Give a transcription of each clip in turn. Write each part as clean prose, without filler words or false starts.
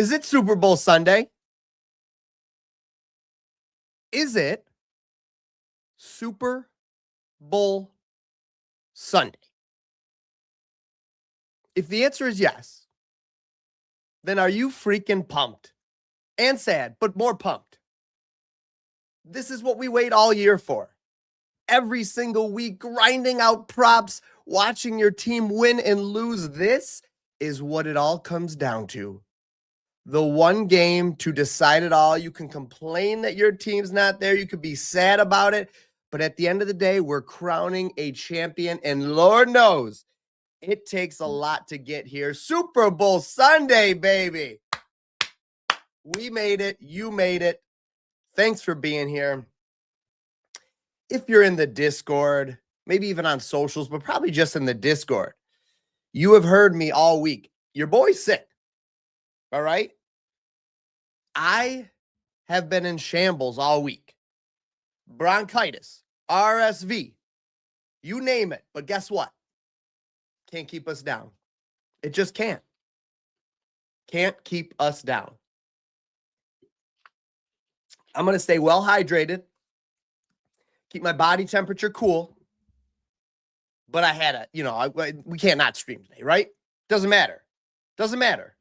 Is it Super Bowl Sunday? Is it Super Bowl Sunday? If the answer is yes, then are you freaking pumped and sad, but more pumped? This is what we wait all year for. Every single week, grinding out props, watching your team win and lose. This is what it all comes down to. The one game to decide it all. You can complain that your team's not there. You could be sad about it. But at the end of the day, we're crowning a champion. And Lord knows, it takes a lot to get here. Super Bowl Sunday, baby. We made it. You made it. Thanks for being here. If you're in the Discord, maybe even on socials, but probably just in the Discord, you have heard me all week. Your boy's sick. All right? I have been in shambles all week. Bronchitis, RSV, you name it. But guess what? Can't keep us down. It just can't. Can't keep us down. I'm going to stay well hydrated, keep my body temperature cool. But I had we can't not stream today, right? Doesn't matter. Doesn't matter.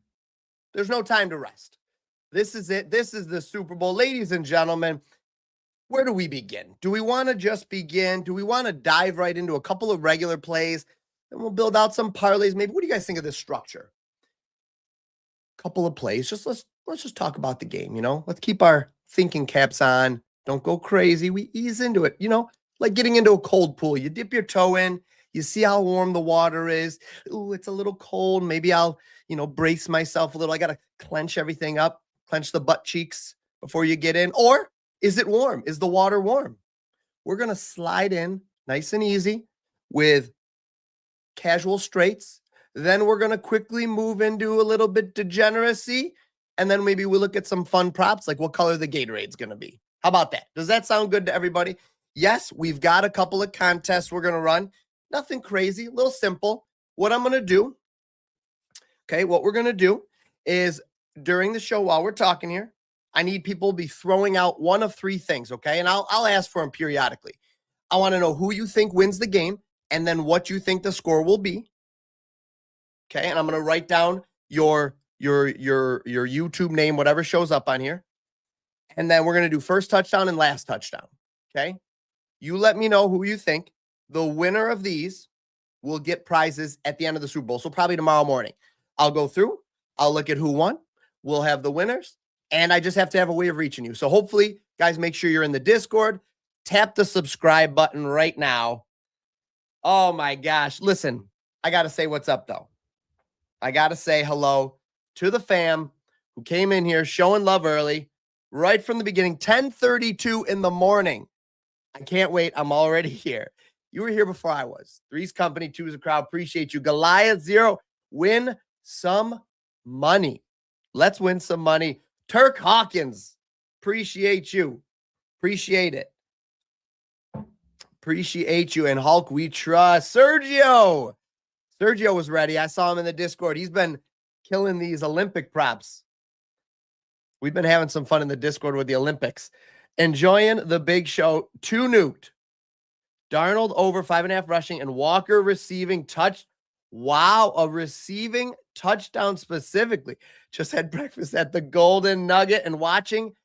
There's no time to rest. This is it. This is the Super Bowl. Ladies and gentlemen, where do we begin? Do we want to just begin? Do we want to dive right into a couple of regular plays? And we'll build out some parlays. Maybe what do you guys think of this structure? Couple of plays. Let's just talk about the game, Let's keep our thinking caps on. Don't go crazy. We ease into it, like getting into a cold pool. You dip your toe in. You see how warm the water is. Ooh, it's a little cold. Maybe I'll, brace myself a little. I got to clench everything up, clench the butt cheeks before you get in. Or is it warm? Is the water warm? We're going to slide in nice and easy with casual straights. Then we're going to quickly move into a little bit degeneracy. And then maybe we'll look at some fun props, like what color the Gatorade's going to be. How about that? Does that sound good to everybody? Yes, we've got a couple of contests we're going to run. Nothing crazy, a little simple. What I'm going to do, what we're going to do is during the show while we're talking here, I need people to be throwing out one of three things, okay? And I'll ask for them periodically. I want to know who you think wins the game and then what you think the score will be. Okay, and I'm going to write down your YouTube name, whatever shows up on here. And then we're going to do first touchdown and last touchdown, okay? You let me know who you think. The winner of these will get prizes at the end of the Super Bowl, so probably tomorrow morning. I'll go through. I'll look at who won. We'll have the winners, and I just have to have a way of reaching you. So hopefully, guys, make sure you're in the Discord. Tap the subscribe button right now. Oh, my gosh. Listen, I got to say what's up, though. I got to say hello to the fam who came in here showing love early, right from the beginning, 10:32 in the morning. I can't wait. I'm already here. You were here before I was. 3's company, 2 is a crowd. Appreciate you. Goliath 0, win some money. Let's win some money. Turk Hawkins, appreciate you. Appreciate it. Appreciate you. And Hulk, we trust. Sergio was ready. I saw him in the Discord. He's been killing these Olympic props. We've been having some fun in the Discord with the Olympics. Enjoying the big show. 2 nuked. Darnold over 5.5 rushing and Walker receiving touch. Wow, a receiving touchdown specifically. Just had breakfast at the Golden Nugget and watching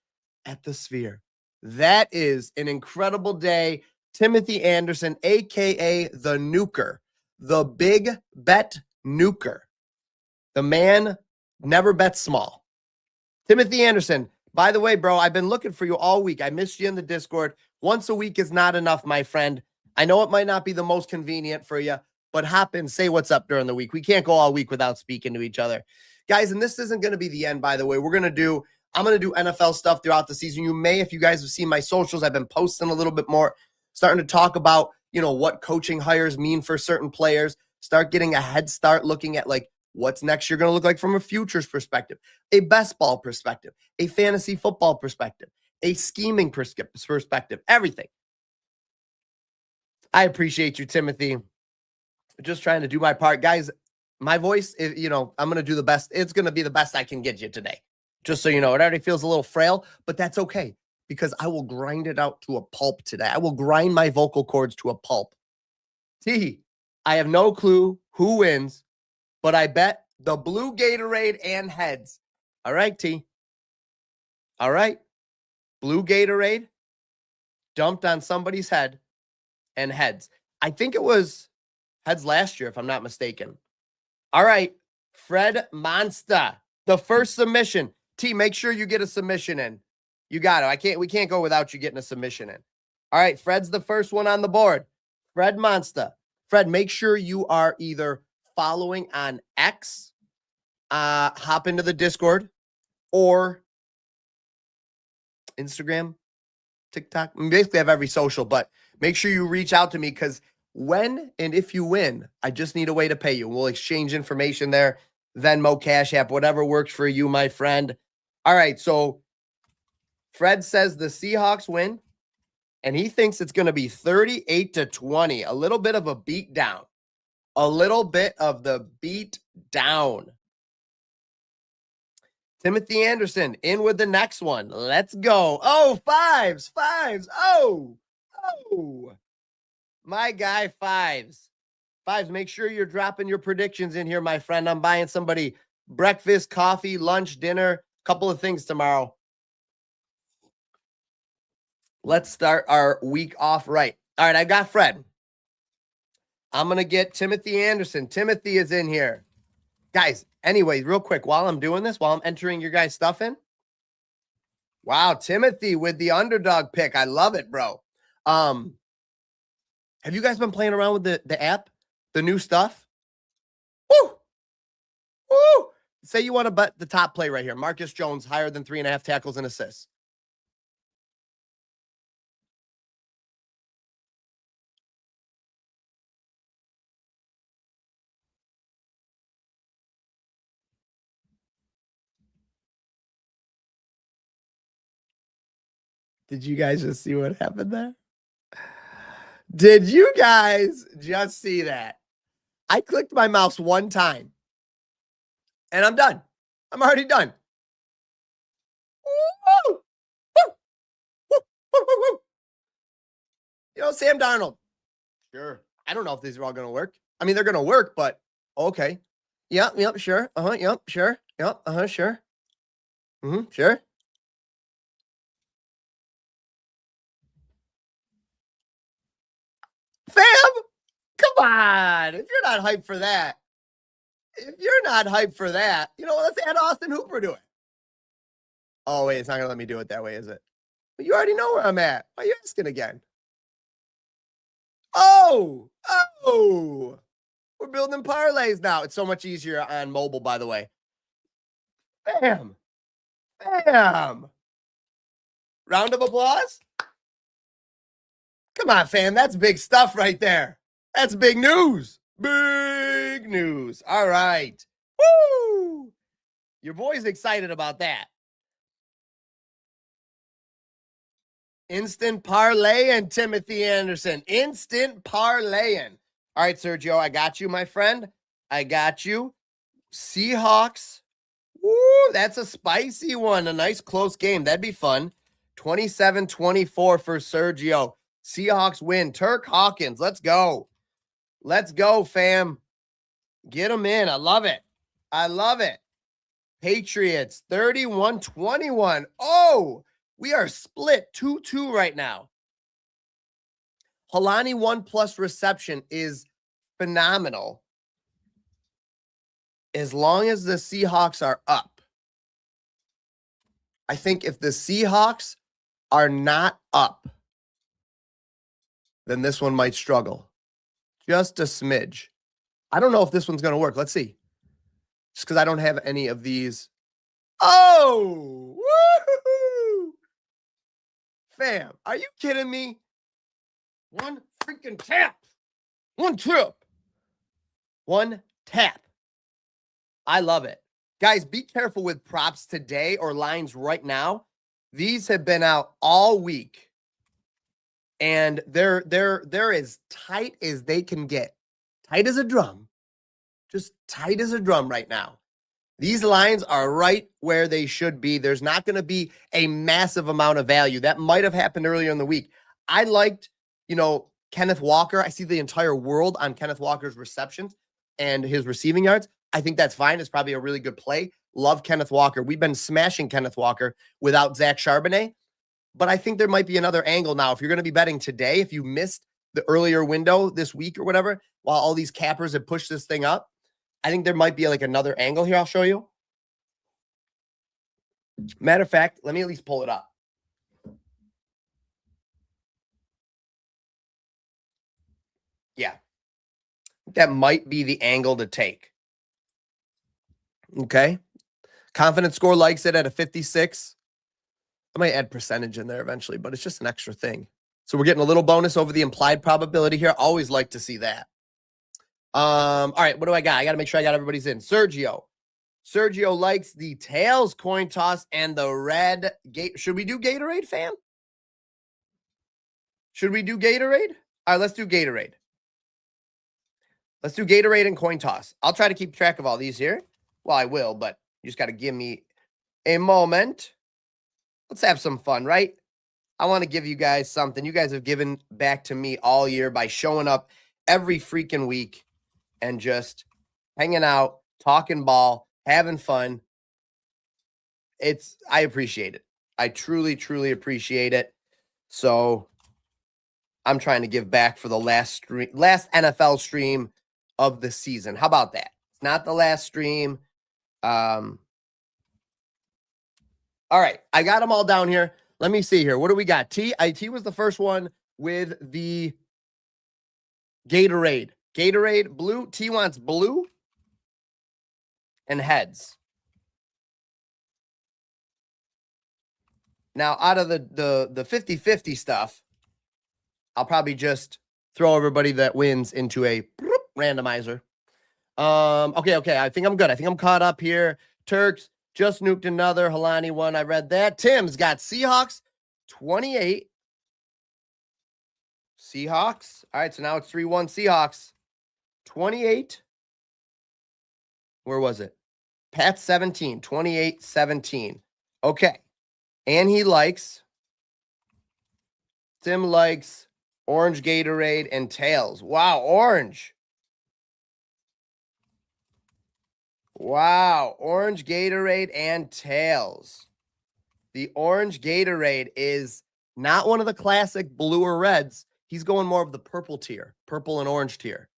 at the Sphere. That is an incredible day. Timothy Anderson, a.k.a. the Nuker, the big bet nuker. The man never bets small. Timothy Anderson, by the way, bro, I've been looking for you all week. I missed you in the Discord. Once a week is not enough, my friend. I know it might not be the most convenient for you, but hop in, say what's up during the week. We can't go all week without speaking to each other. Guys, and this isn't going to be the end, by the way. I'm going to do NFL stuff throughout the season. You may, if you guys have seen my socials, I've been posting a little bit more, starting to talk about, what coaching hires mean for certain players, start getting a head start looking at like what's next year going to look like from a futures perspective, a best ball perspective, a fantasy football perspective, a scheming perspective, everything. I appreciate you, Timothy. Just trying to do my part. Guys, My voice, you know, I'm going to do the best. It's going to be the best I can get you today. Just so you know, it already feels a little frail, but that's okay because I will grind it out to a pulp today. I will grind my vocal cords to a pulp. T, I have no clue who wins, but I bet the blue Gatorade and heads. All right, T. All right. Blue Gatorade dumped on somebody's head and heads. I think it was heads last year, if I'm not mistaken. All right. Fred Monster, the first submission. T, make sure you get a submission in. You got it. We can't go without you getting a submission in. All right. Fred's the first one on the board. Fred Monster. Fred, make sure you are either following on X, hop into the Discord, or Instagram, TikTok. I basically have every social, but make sure you reach out to me because when and if you win, I just need a way to pay you. We'll exchange information there, Venmo, Cash App, whatever works for you, my friend. All right, so Fred says the Seahawks win, and he thinks it's going to be 38-20, a little bit of a beat down. A little bit of the beat down. Timothy Anderson in with the next one. Let's go. Oh, fives. Oh, my guy, fives. Make sure you're dropping your predictions in here, my friend. I'm buying somebody breakfast, coffee, lunch, dinner, couple of things tomorrow. Let's start our week off right. All right, I got Fred. I'm going to get Timothy Anderson. Timothy is in here. Guys, anyway, real quick, while I'm doing this, while I'm entering your guys' stuff in. Wow, Timothy with the underdog pick. I love it, bro. Have you guys been playing around with the app? The new stuff? Woo! Woo! Say you want to bet the top play right here. Marcus Jones higher than 3.5 tackles and assists. Did you guys just see what happened there? Did you guys just see that? I clicked my mouse one time and I'm done. I'm already done. Woo! Woo! Woo! Woo! Woo! You know, Sam Darnold. Sure. I don't know if these are all going to work. I mean, they're going to work, but okay. Yep, sure. Yep, sure. Yep, sure. Sure. Fam, come on. If you're not hyped for that, you know, let's add Austin Hooper to it. Oh, wait, it's not going to let me do it that way, is it? But you already know where I'm at. Why are you asking again? Oh, we're building parlays now. It's so much easier on mobile, by the way. Bam. Round of applause. Come on, fam. That's big stuff right there. That's big news. Big news. All right. Woo! Your boy's excited about that. Instant parlaying, Timothy Anderson. Instant parlaying. All right, Sergio, I got you, my friend. I got you. Seahawks. Woo, that's a spicy one. A nice close game. That'd be fun. 27-24 for Sergio. Seahawks win. Turk Hawkins. Let's go. Let's go, fam. Get them in. I love it. Patriots 31-21. Oh, we are split 2-2 right now. Halani 1+ reception is phenomenal as long as the Seahawks are up. I think if the Seahawks are not up, then this one might struggle. Just a smidge. I don't know if this one's going to work. Let's see. Just because I don't have any of these. Oh! Woo-hoo-hoo! Fam, are you kidding me? One freaking tap. One trip. One tap. I love it. Guys, be careful with props today or lines right now. These have been out all week. And they're as tight as they can get. Tight as a drum. Just tight as a drum right now. These lines are right where they should be. There's not going to be a massive amount of value. That might have happened earlier in the week. I liked, Kenneth Walker. I see the entire world on Kenneth Walker's receptions and his receiving yards. I think that's fine. It's probably a really good play. Love Kenneth Walker. We've been smashing Kenneth Walker without Zach Charbonnet, but I think there might be another angle now. If you're going to be betting today, if you missed the earlier window this week or whatever, while all these cappers have pushed this thing up, I think there might be like another angle here. I'll show you. Matter of fact, let me at least pull it up. Yeah. That might be the angle to take. Okay. Confidence score likes it at a 56. I might add percentage in there eventually, but it's just an extra thing. So we're getting a little bonus over the implied probability here. Always like to see that. All right, what do I got? I got to make sure I got everybody's in. Sergio likes the tails coin toss and the red gate. Should we do Gatorade, fam? Should we do Gatorade? All right, let's do Gatorade. Let's do Gatorade and coin toss. I'll try to keep track of all these here. Well, I will, but you just got to give me a moment. Let's have some fun, right? I want to give you guys something. You guys have given back to me all year by showing up every freaking week and just hanging out, talking ball, having fun. I appreciate it. I truly, truly appreciate it. So I'm trying to give back for the last NFL stream of the season. How about that? It's not the last stream. All right. I got them all down here. Let me see here. What do we got? T was the first one with the Gatorade. Gatorade blue. T wants blue and heads. Now, out of the 50-50 stuff, I'll probably just throw everybody that wins into a randomizer. Okay. I think I'm good. I think I'm caught up here. Turks just nuked another. Halani one. I read that. Tim's got Seahawks 28. Seahawks. All right, so now it's 3-1 Seahawks. 28. Where was it? Pat 17. 28-17. Okay. And Tim likes orange Gatorade and tails. Wow, orange. Wow, orange Gatorade and tails. The orange Gatorade is not one of the classic blue or reds. He's going more of the purple tier, purple and orange tier.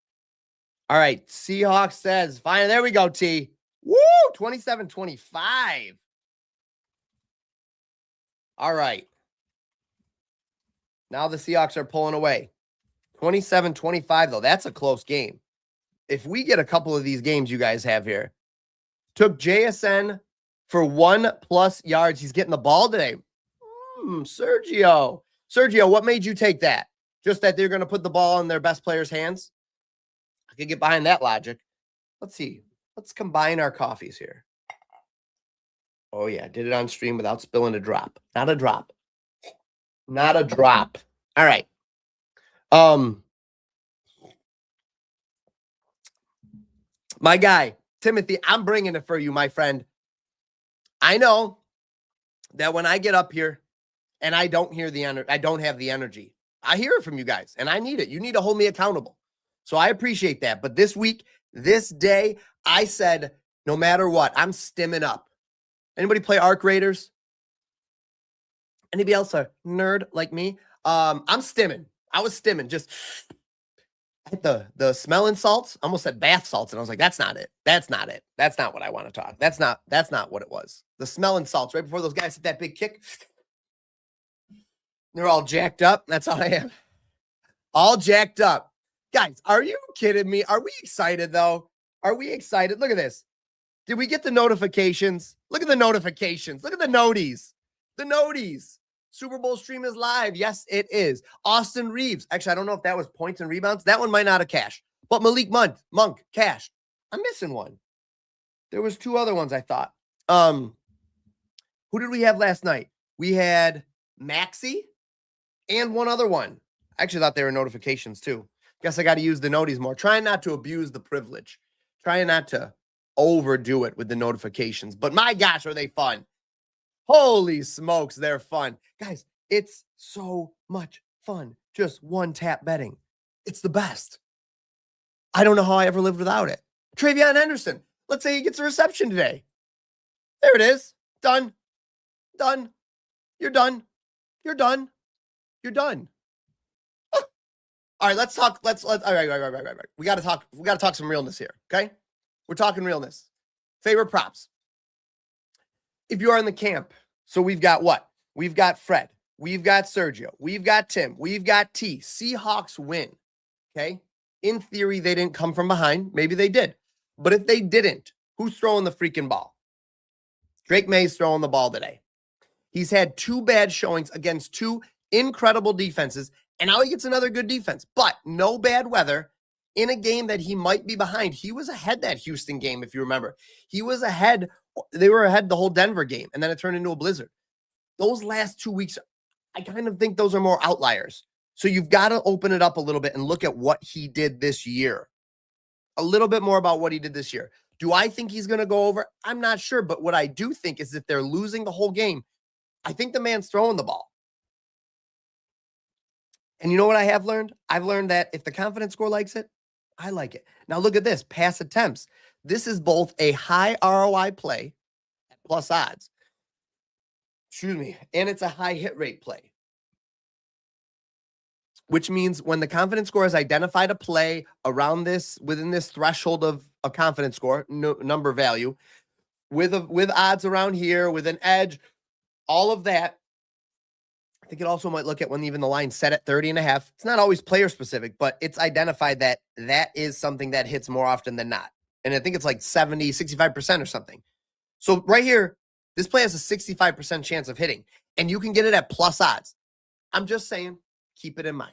All right, Seahawks says, fine, there we go, T. Woo, 27-25. All right. Now the Seahawks are pulling away. 27-25, though. That's a close game. If we get a couple of these games you guys have here, took JSN for 1+ yards. He's getting the ball today. Sergio, what made you take that? Just that they're going to put the ball in their best player's hands? I could get behind that logic. Let's see. Let's combine our coffees here. Oh, yeah. Did it on stream without spilling a drop. Not a drop. Not a drop. All right. My guy, Timothy, I'm bringing it for you, my friend. I know that when I get up here and I don't hear I don't have the energy. I hear it from you guys, and I need it. You need to hold me accountable. So I appreciate that. But this week, this day, I said, no matter what, I'm stimming up. Anybody play Arc Raiders? Anybody else a nerd like me? I'm stimming. I was stimming. Just hit the smelling salts. I almost said bath salts, and I was like, that's not it. That's not it. That's not what I want to talk. That's not what it was. The smelling salts right before those guys hit that big kick. They're all jacked up. That's all I am. All jacked up. Guys, are you kidding me? Are we excited, though? Are we excited? Look at this. Did we get the notifications? Look at the notifications. Look at the noties. The noties. Super Bowl stream is live. Yes, it is. Austin Reeves. Actually, I don't know if that was points and rebounds. That one might not have cashed. But Malik Monk cashed. I'm missing one. There was 2 other ones I thought. Who did we have last night? We had Maxi and one other one. I actually thought they were notifications too. Guess I got to use the noties more. Trying not to abuse the privilege. Trying not to overdo it with the notifications, but my gosh, are they fun. Holy smokes, they're fun. Guys, it's so much fun. Just one tap betting. It's the best. I don't know how I ever lived without it. Travion Henderson. Let's say he gets a reception today. There it is. Done. Done. You're done. You're done. You're done. Oh. All right, let's talk. All right. We gotta talk some realness here. Okay? We're talking realness. Favorite props. If you are in the camp, so we've got what? We've got Fred. We've got Sergio. We've got Tim. We've got T. Seahawks win. Okay? In theory, they didn't come from behind. Maybe they did. But if they didn't, who's throwing the freaking ball? Drake May's throwing the ball today. He's had 2 bad showings against 2 incredible defenses, and now he gets another good defense. But no bad weather in a game that he might be behind. He was ahead that Houston game, if you remember. He was ahead. They were ahead the whole Denver game, and then it turned into a blizzard. Those last 2 weeks, I kind of think those are more outliers. So you've got to open it up a little bit and look at what he did this year. A little bit more about what he did this year. Do I think he's going to go over? I'm not sure. But what I do think is if they're losing the whole game, I think the man's throwing the ball. And you know what I have learned? I've learned that if the confidence score likes it, I like it. Now look at this. Pass attempts. This is both a high ROI play at plus odds. Excuse me. And it's a high hit rate play. Which means when the confidence score has identified a play around this, within this threshold of a confidence score, number value, with odds around here, with an edge, all of that, I think it also might look at when even the line set at 30.5. It's not always player specific, but it's identified that that is something that hits more often than not. And I think it's like 70, 65% or something. So right here, this play has a 65% chance of hitting, and you can get it at plus odds. I'm just saying, keep it in mind.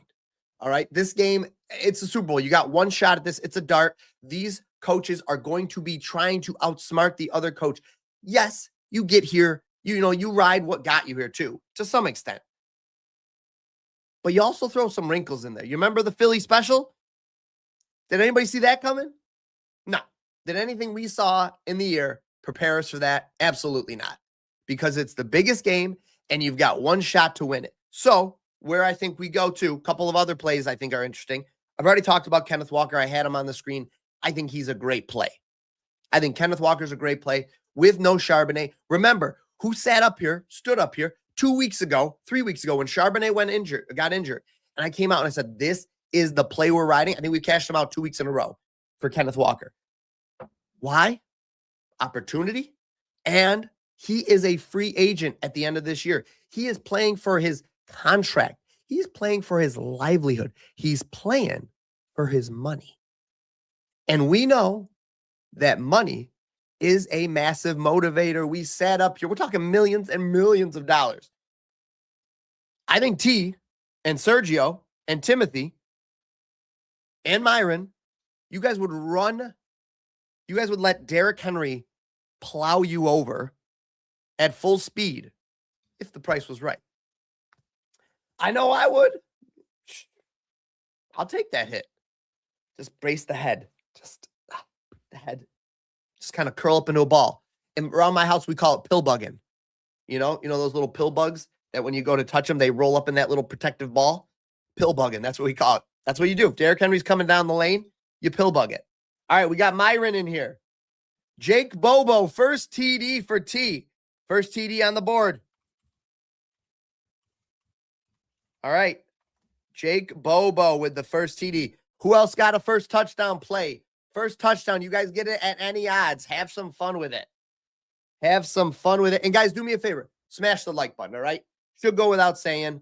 All right. This game, it's a Super Bowl. You got one shot at this. It's a dart. These coaches are going to be trying to outsmart the other coach. Yes, you get here. You ride what got you here too, to some extent. But you also throw some wrinkles in there. You remember the Philly special? Did anybody see that coming? No. Did anything we saw in the year prepare us for that? Absolutely not. Because it's the biggest game and you've got one shot to win it. So where I think we go to, a couple of other plays I think are interesting. I've already talked about Kenneth Walker. I had him on the screen. I think he's a great play. I think Kenneth Walker's a great play with no Charbonnet. Remember, who stood up here 3 weeks ago when Charbonnet got injured. And I came out and I said, this is the play we're riding. I think we cashed him out 2 weeks in a row for Kenneth Walker. Why? Opportunity. And he is a free agent at the end of this year. He is playing for his contract. He's playing for his livelihood. He's playing for his money. And we know that money is a massive motivator. We sat up here. We're talking millions and millions of dollars. I think T and Sergio and Timothy and Myron, you guys would let Derrick Henry plow you over at full speed if the price was right. I know I would. I'll take that hit. Just brace the head. Just the head. Just kind of curl up into a ball. And around my house, we call it pill bugging. You know those little pill bugs that when you go to touch them, they roll up in that little protective ball? Pill bugging. That's what we call it. That's what you do. If Derrick Henry's coming down the lane, you pill bug it. All right, we got Myron in here. Jake Bobo, first TD for T. First TD on the board. All right. Jake Bobo with the first TD. Who else got a first touchdown play? First touchdown. You guys get it at any odds. Have some fun with it. Have some fun with it. And guys, do me a favor. Smash the like button, all right? Should go without saying.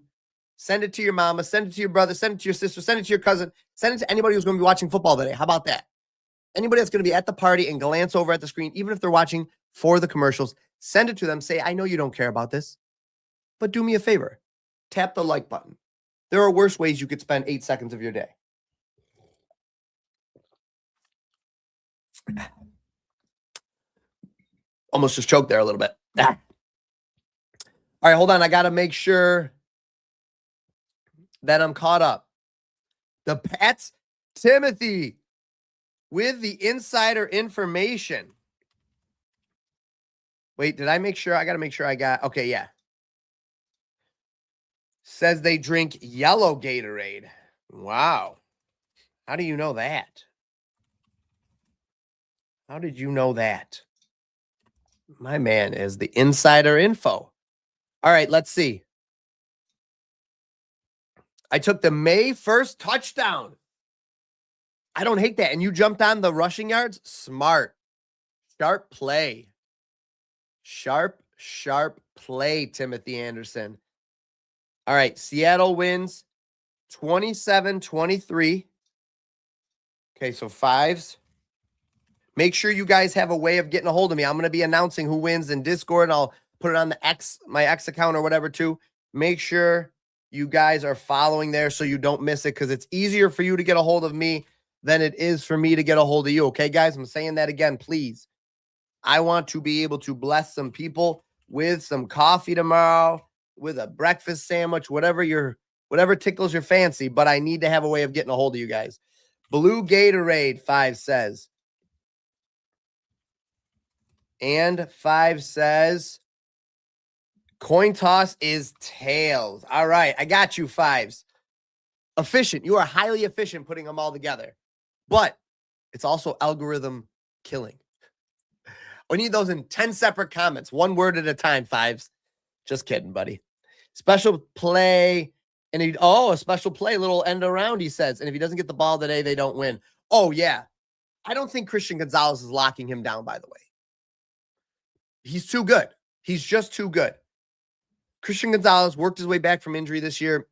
Send it to your mama. Send it to your brother. Send it to your sister. Send it to your cousin. Send it to anybody who's going to be watching football today. How about that? Anybody that's going to be at the party and glance over at the screen, even if they're watching for the commercials, send it to them. Say, I know you don't care about this, but do me a favor. Tap the like button. There are worse ways you could spend 8 seconds of your day. Almost just choked there a little bit. All right, hold on. I got to make sure that I'm caught up. The Pats, Timothy. with the insider information. Wait, did I make sure? I got to make sure I got. Okay, yeah. Says they drink yellow Gatorade. Wow. How do you know that? How did you know that? My man is the insider info. All right, let's see. I took the May 1st touchdown. I don't hate that. And you jumped on the rushing yards? Smart. Sharp play. Sharp play, Timothy Anderson. All right, Seattle wins 27-23. Okay, so fives. Make sure you guys have a way of getting a hold of me. I'm going to be announcing who wins in Discord, and I'll put it on the my X account or whatever too. Make sure you guys are following there so you don't miss it, because it's easier for you to get a hold of me than it is for me to get a hold of you. Okay, guys? I'm saying that again, please. I want to be able to bless some people with some coffee tomorrow, with a breakfast sandwich, whatever tickles your fancy, but I need to have a way of getting a hold of you guys. Blue Gatorade, 5 says. And 5 says coin toss is tails. All right, I got you, 5s. Efficient. You are highly efficient putting them all together. But it's also algorithm killing. We need those in 10 separate comments, one word at a time, 5s. Just kidding, buddy. Special play. And a special play, little end around, he says. And if he doesn't get the ball today, they don't win. Oh, yeah. I don't think Christian Gonzalez is locking him down, by the way. He's too good. He's just too good. Christian Gonzalez worked his way back from injury this year.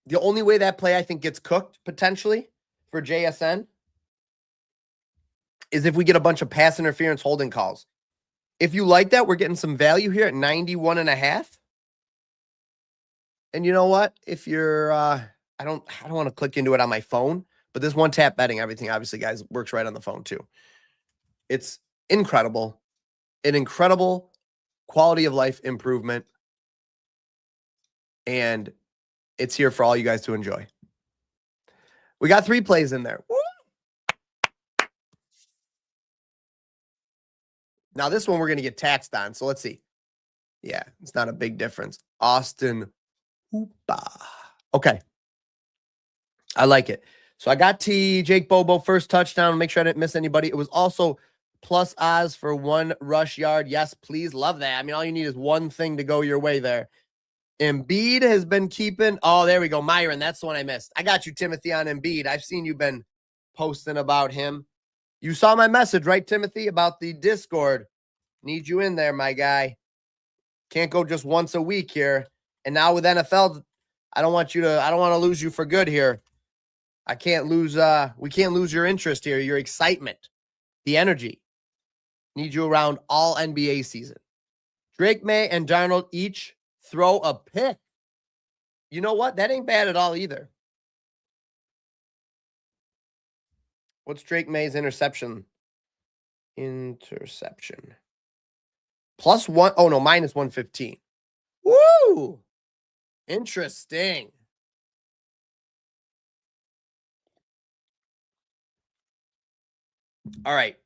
The only way that play, I think, gets cooked, potentially, for JSN is if we get a bunch of pass interference holding calls. If you like that, we're getting some value here at 91.5. And you know what? If you're, I don't want to click into it on my phone, but this one tap betting, everything, obviously, guys, works right on the phone too. It's incredible. An incredible quality of life improvement. And it's here for all you guys to enjoy. We got 3 plays in there. Woo! Now, this one we're going to get taxed on. So let's see. Yeah, it's not a big difference. Austin Hoopa. Okay. I like it. So I got Jake Bobo, first touchdown. Make sure I didn't miss anybody. It was also plus odds for 1 rush yard. Yes, please. Love that. I mean, all you need is one thing to go your way there. Embiid has been keeping. Oh, there we go. Myron, that's the one I missed. I got you, Timothy, on Embiid. I've seen you been posting about him. You saw my message, right, Timothy, about the Discord. Need you in there, my guy. Can't go just once a week here. And now with NFL, I don't want to lose you for good here. We can't lose your interest here, your excitement, the energy. Need you around all NBA season. Drake May and Darnold each throw a pick. You know what? That ain't bad at all either. What's Drake May's interception? Plus 1. Oh, no, minus 115. Woo! Interesting. All right.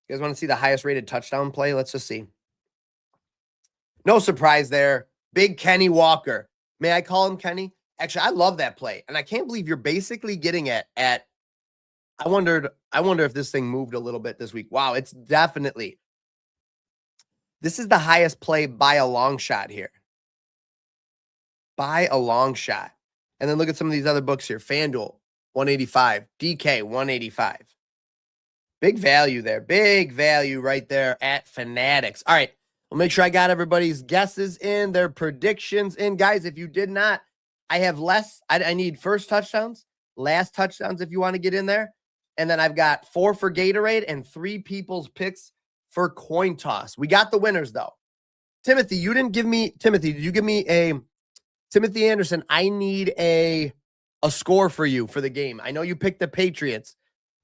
You guys want to see the highest rated touchdown play? Let's just see. No surprise there. Big Kenny Walker. May I call him Kenny? Actually, I love that play. And I can't believe you're basically getting it at I wonder if this thing moved a little bit this week. Wow, it's definitely. This is the highest play by a long shot here. By a long shot. And then look at some of these other books here. FanDuel, 185. DK, 185. Big value there. Big value right there at Fanatics. All right. We'll make sure I got everybody's guesses in, their predictions in. Guys, if you did not, I have less. I need first touchdowns, last touchdowns if you want to get in there. And then I've got 4 for Gatorade and 3 people's picks for coin toss. We got the winners, though. Timothy, you didn't give me, Timothy, did you give me Timothy Anderson, I need a score for you for the game. I know you picked the Patriots,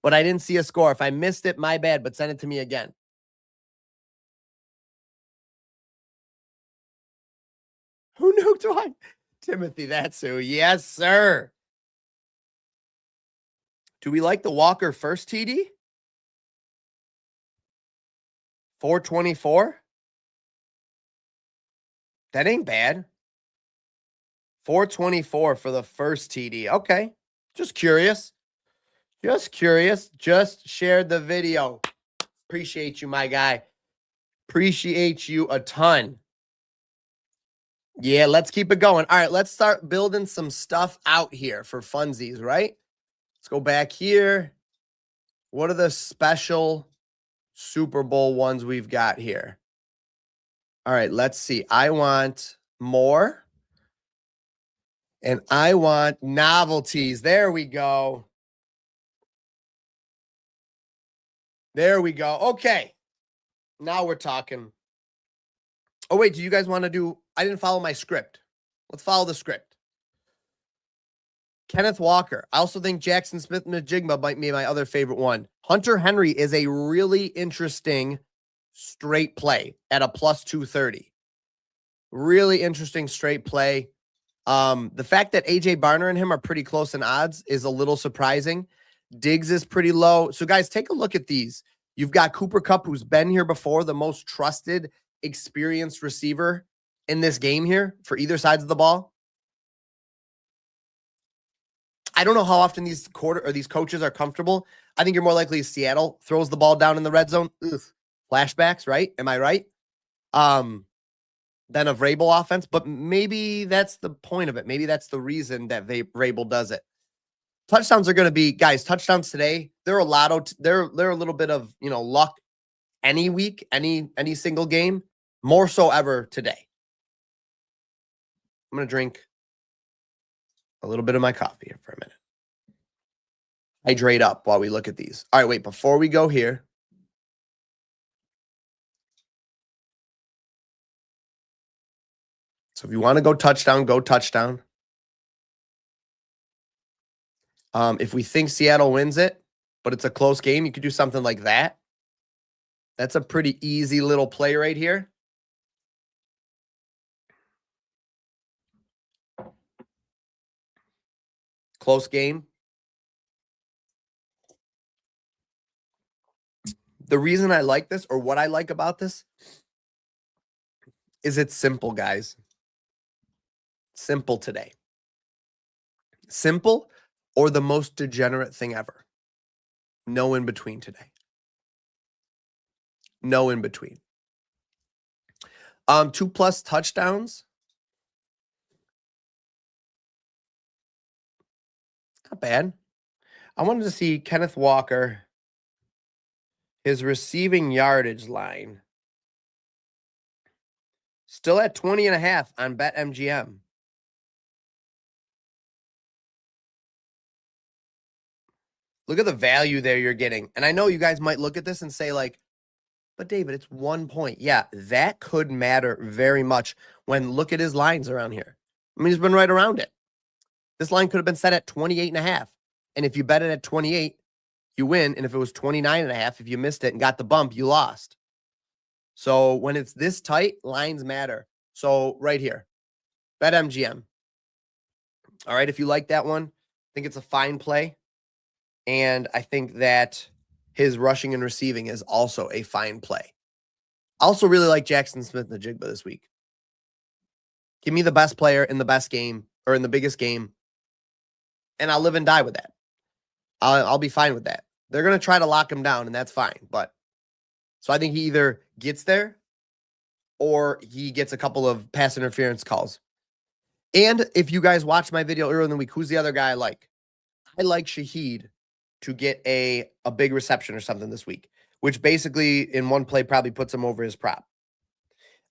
but I didn't see a score. If I missed it, my bad, but send it to me again. Who nuked what? Timothy, that's who. Yes, sir. Do we like the Walker first TD? 424? That ain't bad. 424 for the first TD. Okay. Just curious. Just curious. Just shared the video. Appreciate you, my guy. Appreciate you a ton. Yeah, let's keep it going. All right, let's start building some stuff out here for funsies, right? Let's go back here. What are the special Super Bowl ones we've got here? All right, let's see. I want more. And I want novelties. There we go. There we go. Okay. Now we're talking. Oh, wait. Do you guys want to do? I didn't follow my script. Let's follow the script. Kenneth Walker. I also think Jackson Smith-Njigba might be my other favorite one. Hunter Henry is a really interesting straight play at a plus 230. Really interesting straight play. The fact that AJ Barner and him are pretty close in odds is a little surprising. Diggs is pretty low. So, guys, take a look at these. You've got Cooper Kupp, who's been here before, the most trusted, experienced receiver in this game here for either sides of the ball. I don't know how often these coaches are comfortable. I think you're more likely Seattle throws the ball down in the red zone. Ugh. Flashbacks, right? Am I right? Than a Vrabel offense, but maybe that's the point of it. Maybe that's the reason that Vrabel does it. Touchdowns are going to be, guys, touchdowns today. They're a lotto. They're a little bit of, luck any week, any single game, more so ever today. I'm going to drink a little bit of my coffee here for a minute. Hydrate up while we look at these. All right, wait, before we go here. So if you want to go touchdown, go touchdown. If we think Seattle wins it, but it's a close game, you could do something like that. That's a pretty easy little play right here. Close game. The reason I like this, or what I like about this, is it's simple, guys. Simple today. Simple or the most degenerate thing ever. No in between today. No in between. 2+ touchdowns. Not bad. I wanted to see Kenneth Walker, his receiving yardage line. Still at 20.5 on BetMGM. Look at the value there you're getting. And I know you guys might look at this and say, like, but David, it's 1 point. Yeah, that could matter very much when look at his lines around here. I mean, he's been right around it. This line could have been set at 28.5. And if you bet it at 28, you win. And if it was 29.5, if you missed it and got the bump, you lost. So when it's this tight, lines matter. So right here, BetMGM. All right, if you like that one, I think it's a fine play. And I think that his rushing and receiving is also a fine play. I also really like Jackson Smith-Njigba this week. Give me the best player in the best game or in the biggest game, and I'll live and die with that. I'll be fine with that. They're going to try to lock him down, and that's fine. But so I think he either gets there or he gets a couple of pass interference calls. And if you guys watched my video earlier in the week, who's the other guy I like? I like Shaheed to get a big reception or something this week, which basically in one play probably puts him over his prop.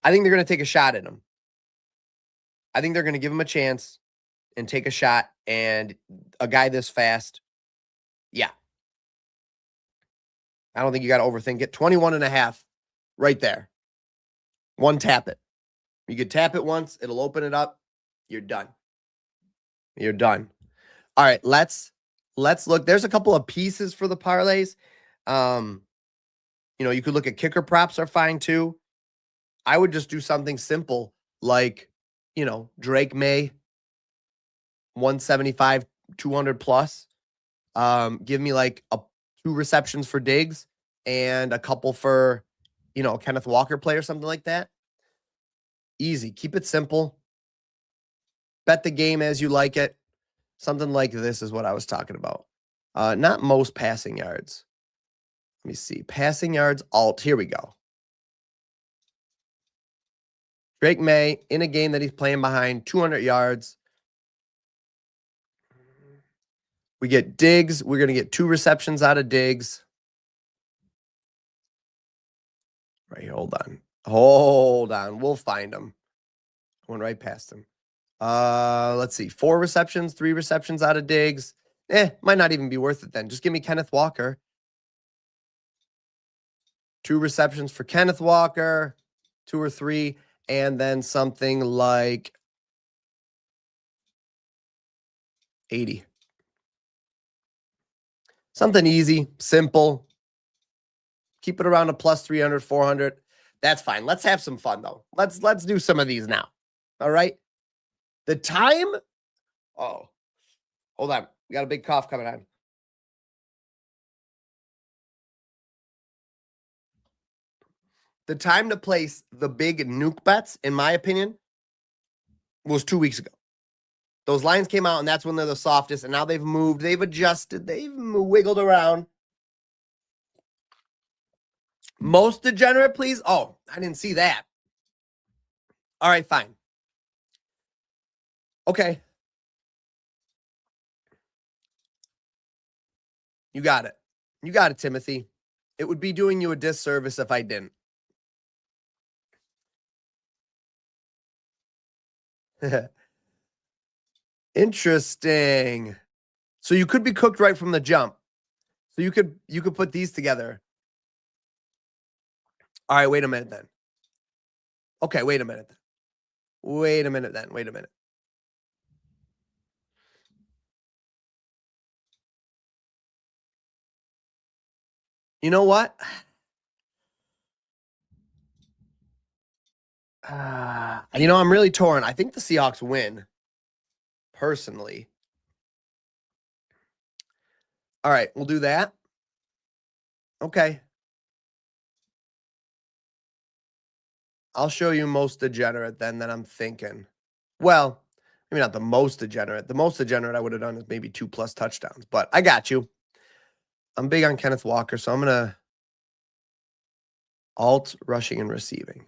I think they're going to take a shot at him. I think they're going to give him a chance and take a shot. And a guy this fast, yeah. I don't think you got to overthink it. 21.5 right there. One tap it. You could tap it once. It'll open it up. You're done. You're done. All right, let's look. There's a couple of pieces for the parlays. You could look at kicker props are fine too. I would just do something simple like, Drake May, 175, 200 plus. Give me like 2 receptions for Diggs and a couple for, Kenneth Walker play or something like that. Easy. Keep it simple. Bet the game as you like it. Something like this is what I was talking about. Not most passing yards. Let me see. Passing yards, alt. Here we go. Drake May in a game that he's playing behind, 200 yards. We get Diggs. We're going to get 2 receptions out of Diggs. Right here. Hold on. Hold on. We'll find him. Went right past him. Let's see. 4 receptions, 3 receptions out of Diggs. Might not even be worth it then. Just give me Kenneth Walker. 2 receptions for Kenneth Walker, 2 or 3, and then something like 80. Something easy, simple. Keep it around a plus 300, 400. That's fine. Let's have some fun though. Let's do some of these now. All right. The time. Oh, hold on. We got a big cough coming on. The time to place the big nuke bets, in my opinion, was 2 weeks ago. Those lines came out, and that's when they're the softest, and now they've moved, they've adjusted, they've wiggled around. Most degenerate, please? Oh, I didn't see that. All right, fine. Okay. You got it. You got it, Timothy. It would be doing you a disservice if I didn't. Interesting. So you could be cooked right from the jump. So you could put these together. All right, wait a minute then. Okay, wait a minute. Wait a minute then. Wait a minute. You know what? I'm really torn. I think the Seahawks win, personally. All right, we'll do that. Okay. I'll show you most degenerate then that I'm thinking. Well, maybe not the most degenerate. The most degenerate I would have done is maybe 2+ touchdowns, but I got you. I'm big on Kenneth Walker, so I'm going to alt rushing and receiving.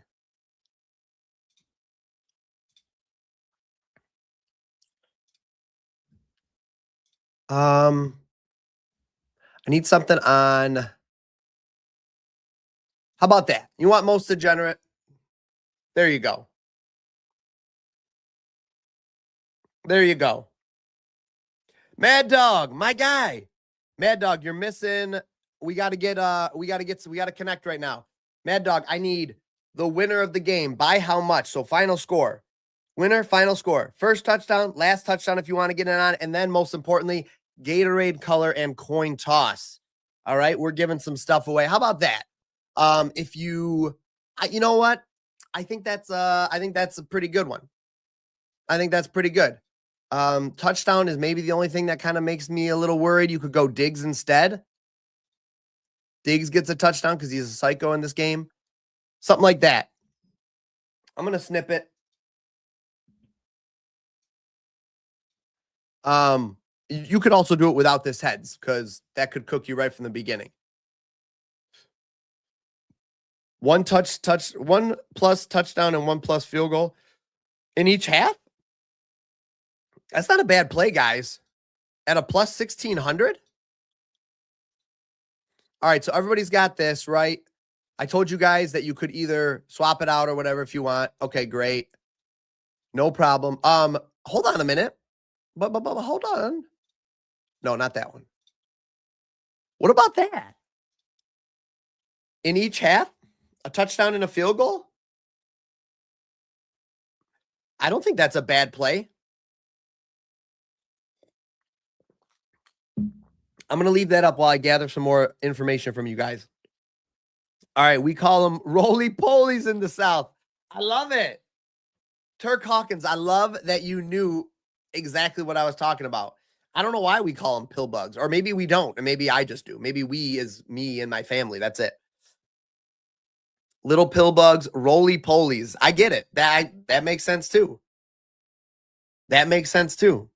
I need something on. How about that? You want most degenerate? There you go. There you go. Mad Dog, my guy. Mad Dog, you're missing. We got to connect right now. Mad Dog, I need the winner of the game. By how much? So final score. Winner, final score. First touchdown, last touchdown if you want to get in on it. And then most importantly, Gatorade color and coin toss. All right, we're giving some stuff away. How about that? If you know what? I think that's a pretty good one. I think that's pretty good. Touchdown is maybe the only thing that kind of makes me a little worried. You could go Diggs instead. Diggs gets a touchdown because he's a psycho in this game. Something like that. I'm going to snip it. You could also do it without this heads because that could cook you right from the beginning. 1+ touchdown and 1+ field goal in each half. That's not a bad play, guys. At a plus 1,600. All right, so everybody's got this, right? I told you guys that you could either swap it out or whatever if you want. Okay, great. No problem. Hold on a minute. But hold on. No, not that one. What about that? In each half, a touchdown and a field goal? I don't think that's a bad play. I'm going to leave that up while I gather some more information from you guys. All right, we call them roly-polies in the South. I love it. Turk Hawkins, I love that you knew exactly what I was talking about. I don't know why we call them pill bugs, or maybe we don't, and maybe I just do. Maybe we is me and my family. That's it. Little pill bugs, roly polies. I get it. That makes sense too. That makes sense too.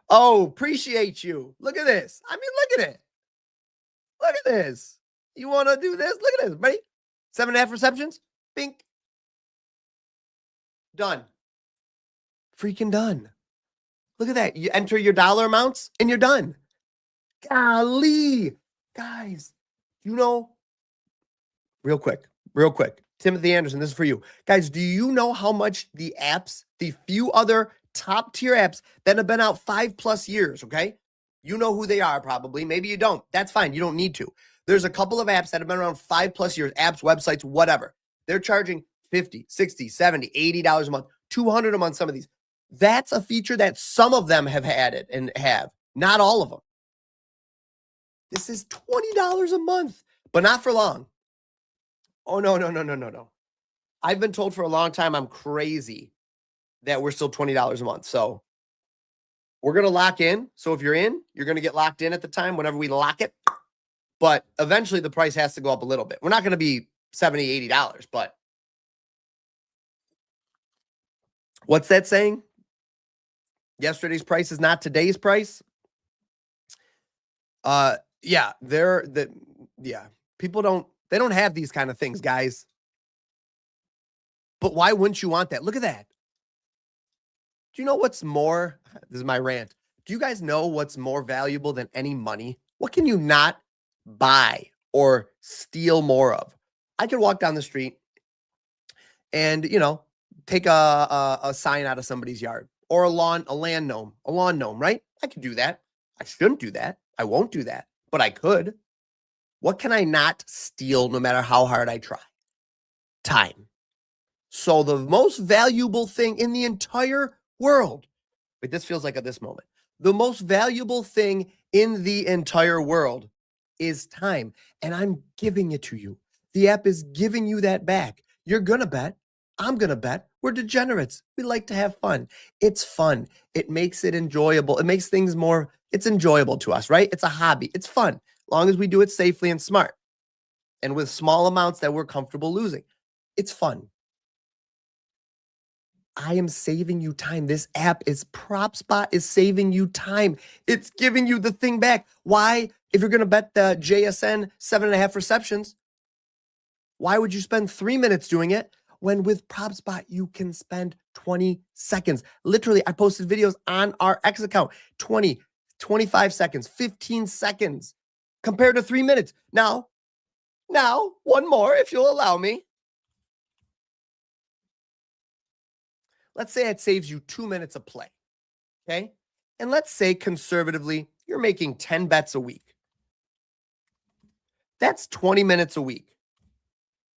Oh, appreciate you. Look at this. I mean, look at it. Look at this. You want to do this? Look at this, buddy. 7.5 receptions. Bink. Done. Freaking done. Look at that. You enter your dollar amounts and you're done. Golly. Guys, you know, real quick. Timothy Anderson, this is for you. Guys, do you know how much the apps, the few other top tier apps that have been out 5+ years, okay? You know who they are probably. Maybe you don't. That's fine. You don't need to. There's a couple of apps that have been around 5+ years, apps, websites, whatever. They're charging $50, $60, $70, $80 a month, $200 a month, some of these. That's a feature that some of them have added and have, not all of them. This is $20 a month, but not for long. Oh, no. I've been told for a long time I'm crazy that we're still $20 a month. So we're going to lock in. So if you're in, you're going to get locked in at the time whenever we lock it. But eventually the price has to go up a little bit. We're not going to be $70, $80, but what's that saying? Yesterday's price is not today's price. Yeah, people don't have these kind of things, guys. But why wouldn't you want that? Look at that. Do you know what's more? This is my rant. Do you guys know what's more valuable than any money? What can you not buy or steal more of? I could walk down the street and, take a sign out of somebody's yard, or a lawn gnome, right? I could do that. I shouldn't do that. I won't do that, but I could. What can I not steal no matter how hard I try? Time. So the most valuable thing in the entire world, but this feels like at this moment, the most valuable thing in the entire world is time. And I'm giving it to you. The app is giving you that back. You're going to bet. I'm going to bet. We're degenerates. We like to have fun. It's fun. It makes it enjoyable. It makes things more, it's enjoyable to us, right? It's a hobby. It's fun, as long as we do it safely and smart and with small amounts that we're comfortable losing. It's fun. I am saving you time. This app is PropsBot is saving you time. It's giving you the thing back. Why? If you're going to bet the JSN 7.5 receptions, why would you spend 3 minutes doing it when with PropsBot you can spend 20 seconds? Literally, I posted videos on our X account, 20, 25 seconds, 15 seconds compared to 3 minutes. Now, one more, if you'll allow me. Let's say it saves you 2 minutes of play, okay? And let's say conservatively, you're making 10 bets a week. That's 20 minutes a week.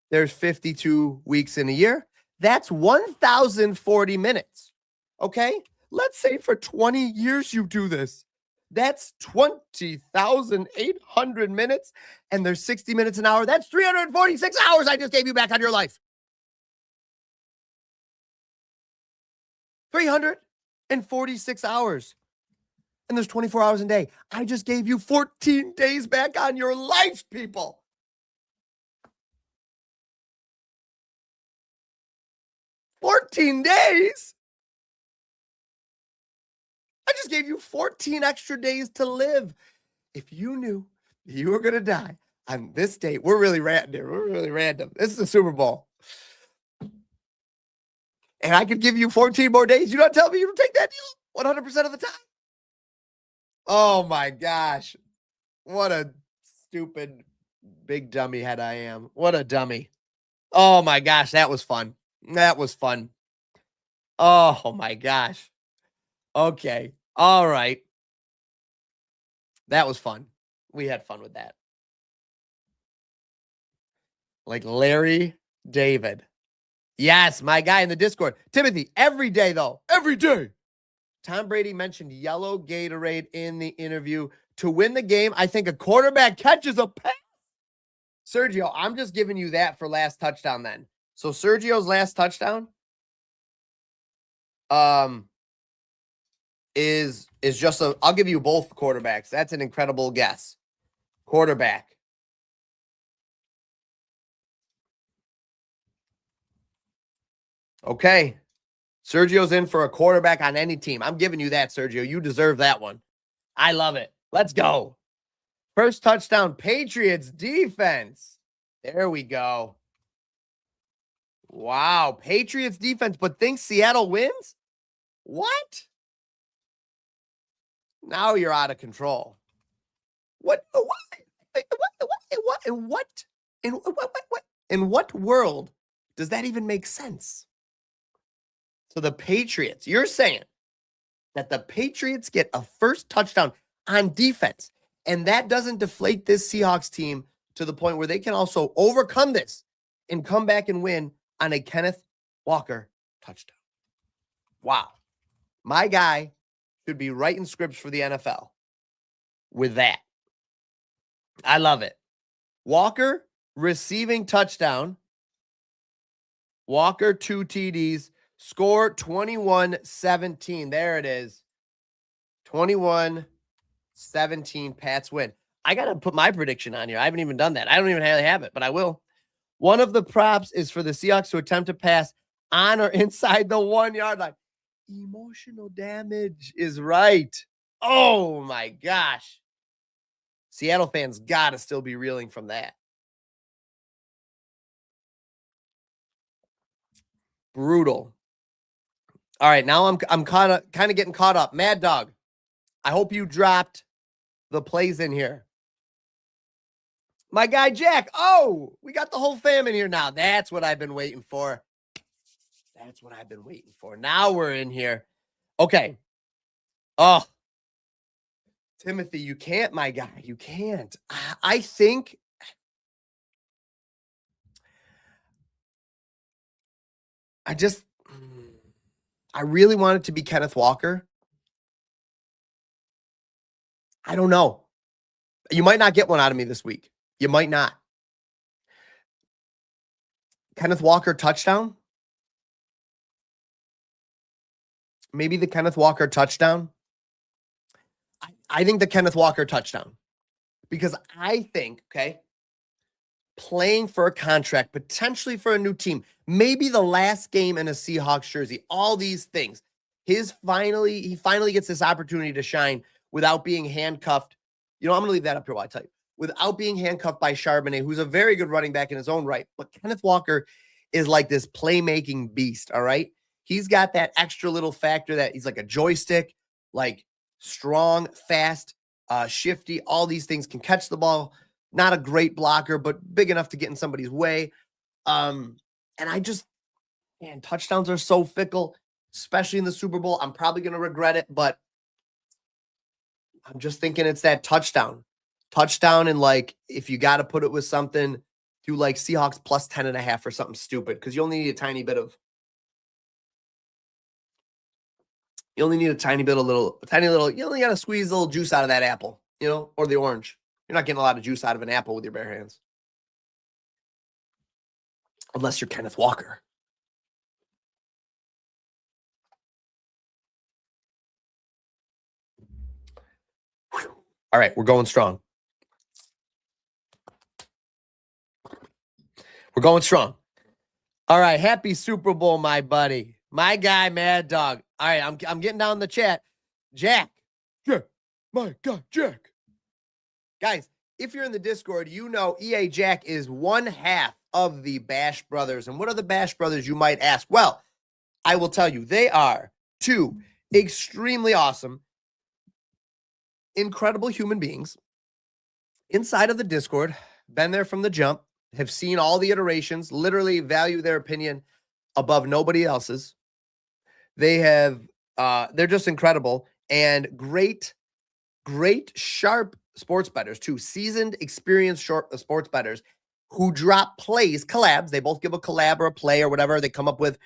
There's 52 weeks in a year. That's 1,040 minutes, okay? Let's say for 20 years you do this. That's 20,800 minutes, and there's 60 minutes an hour. That's 346 hours I just gave you back on your life. 346 hours. And there's 24 hours a day. I just gave you 14 days back on your life, people. 14 days? I just gave you 14 extra days to live. If you knew you were going to die on this date, we're really random. This is the Super Bowl. And I could give you 14 more days. You don't tell me you don't take that deal 100% of the time. Oh my gosh. What a stupid big dummy head I am. What a dummy. Oh my gosh. That was fun. Oh my gosh. Okay. All right. That was fun. We had fun with that. Like Larry David. Yes, my guy in the Discord. Timothy, every day though. Every day. Tom Brady mentioned yellow Gatorade in the interview. To win the game, I think a quarterback catches a pass. Sergio, I'm just giving you that for last touchdown then. So Sergio's last touchdown. is just a, I'll give you both quarterbacks. That's an incredible guess. Quarterback. Okay. Sergio's in for a quarterback on any team. I'm giving you that, Sergio. You deserve that one. I love it. Let's go. First touchdown, Patriots defense. There we go. Wow. Patriots defense, but thinks Seattle wins? What? Now you're out of control. What? In what world does that even make sense? So the Patriots, you're saying that the Patriots get a first touchdown on defense, and that doesn't deflate this Seahawks team to the point where they can also overcome this and come back and win on a Kenneth Walker touchdown. Wow. My guy should be writing scripts for the NFL with that. I love it. Walker receiving touchdown. Walker 2 TDs. Score 21-17. There it is. 21-17. Pats win. I got to put my prediction on here. I haven't even done that. I don't even have it, but I will. One of the props is for the Seahawks to attempt to pass on or inside the 1 yard line. Emotional damage is right. Oh, my gosh. Seattle fans got to still be reeling from that. Brutal. All right, now I'm kind of getting caught up. Mad Dog, I hope you dropped the plays in here. My guy Jack. Oh, we got the whole fam in here now. That's what I've been waiting for. That's what I've been waiting for. Now we're in here. Okay. Oh, Timothy, you can't, my guy. You can't. I think I really want it to be Kenneth Walker. I don't know. You might not get one out of me this week. You might not. Kenneth Walker touchdown? Maybe the Kenneth Walker touchdown? I think the Kenneth Walker touchdown. Because I think, okay, playing for a contract, potentially for a new team, maybe the last game in a Seahawks jersey, all these things. He finally gets this opportunity to shine without being handcuffed. You know, I'm going to leave that up here while I tell you. Without being handcuffed by Charbonnet, who's a very good running back in his own right. But Kenneth Walker is like this playmaking beast, all right? He's got that extra little factor that he's like a joystick, like strong, fast, shifty, all these things, can catch the ball. Not a great blocker, but big enough to get in somebody's way. And touchdowns are so fickle, especially in the Super Bowl. I'm probably going to regret it, but I'm just thinking it's that touchdown. Touchdown, and like, if you got to put it with something, do like Seahawks plus 10.5 or something stupid, because you only need a tiny little, you only got to squeeze a little juice out of that apple, you know, or the orange. You're not getting a lot of juice out of an apple with your bare hands. Unless you're Kenneth Walker. Whew. All right, we're going strong. We're going strong. All right, happy Super Bowl, my buddy. My guy, Mad Dog. All right, I'm getting down the chat. Jack. My guy, Jack. Guys, if you're in the Discord, you know EA Jack is one half of the Bash Brothers. And what are the Bash Brothers, you might ask? Well, I will tell you, they are two extremely awesome, incredible human beings inside of the Discord, been there from the jump, have seen all the iterations, literally value their opinion above nobody else's. They're just incredible and great, sharp sports bettors too. Seasoned, experienced sports bettors who drop plays, collabs. They both give a collab or a play or whatever. They come up with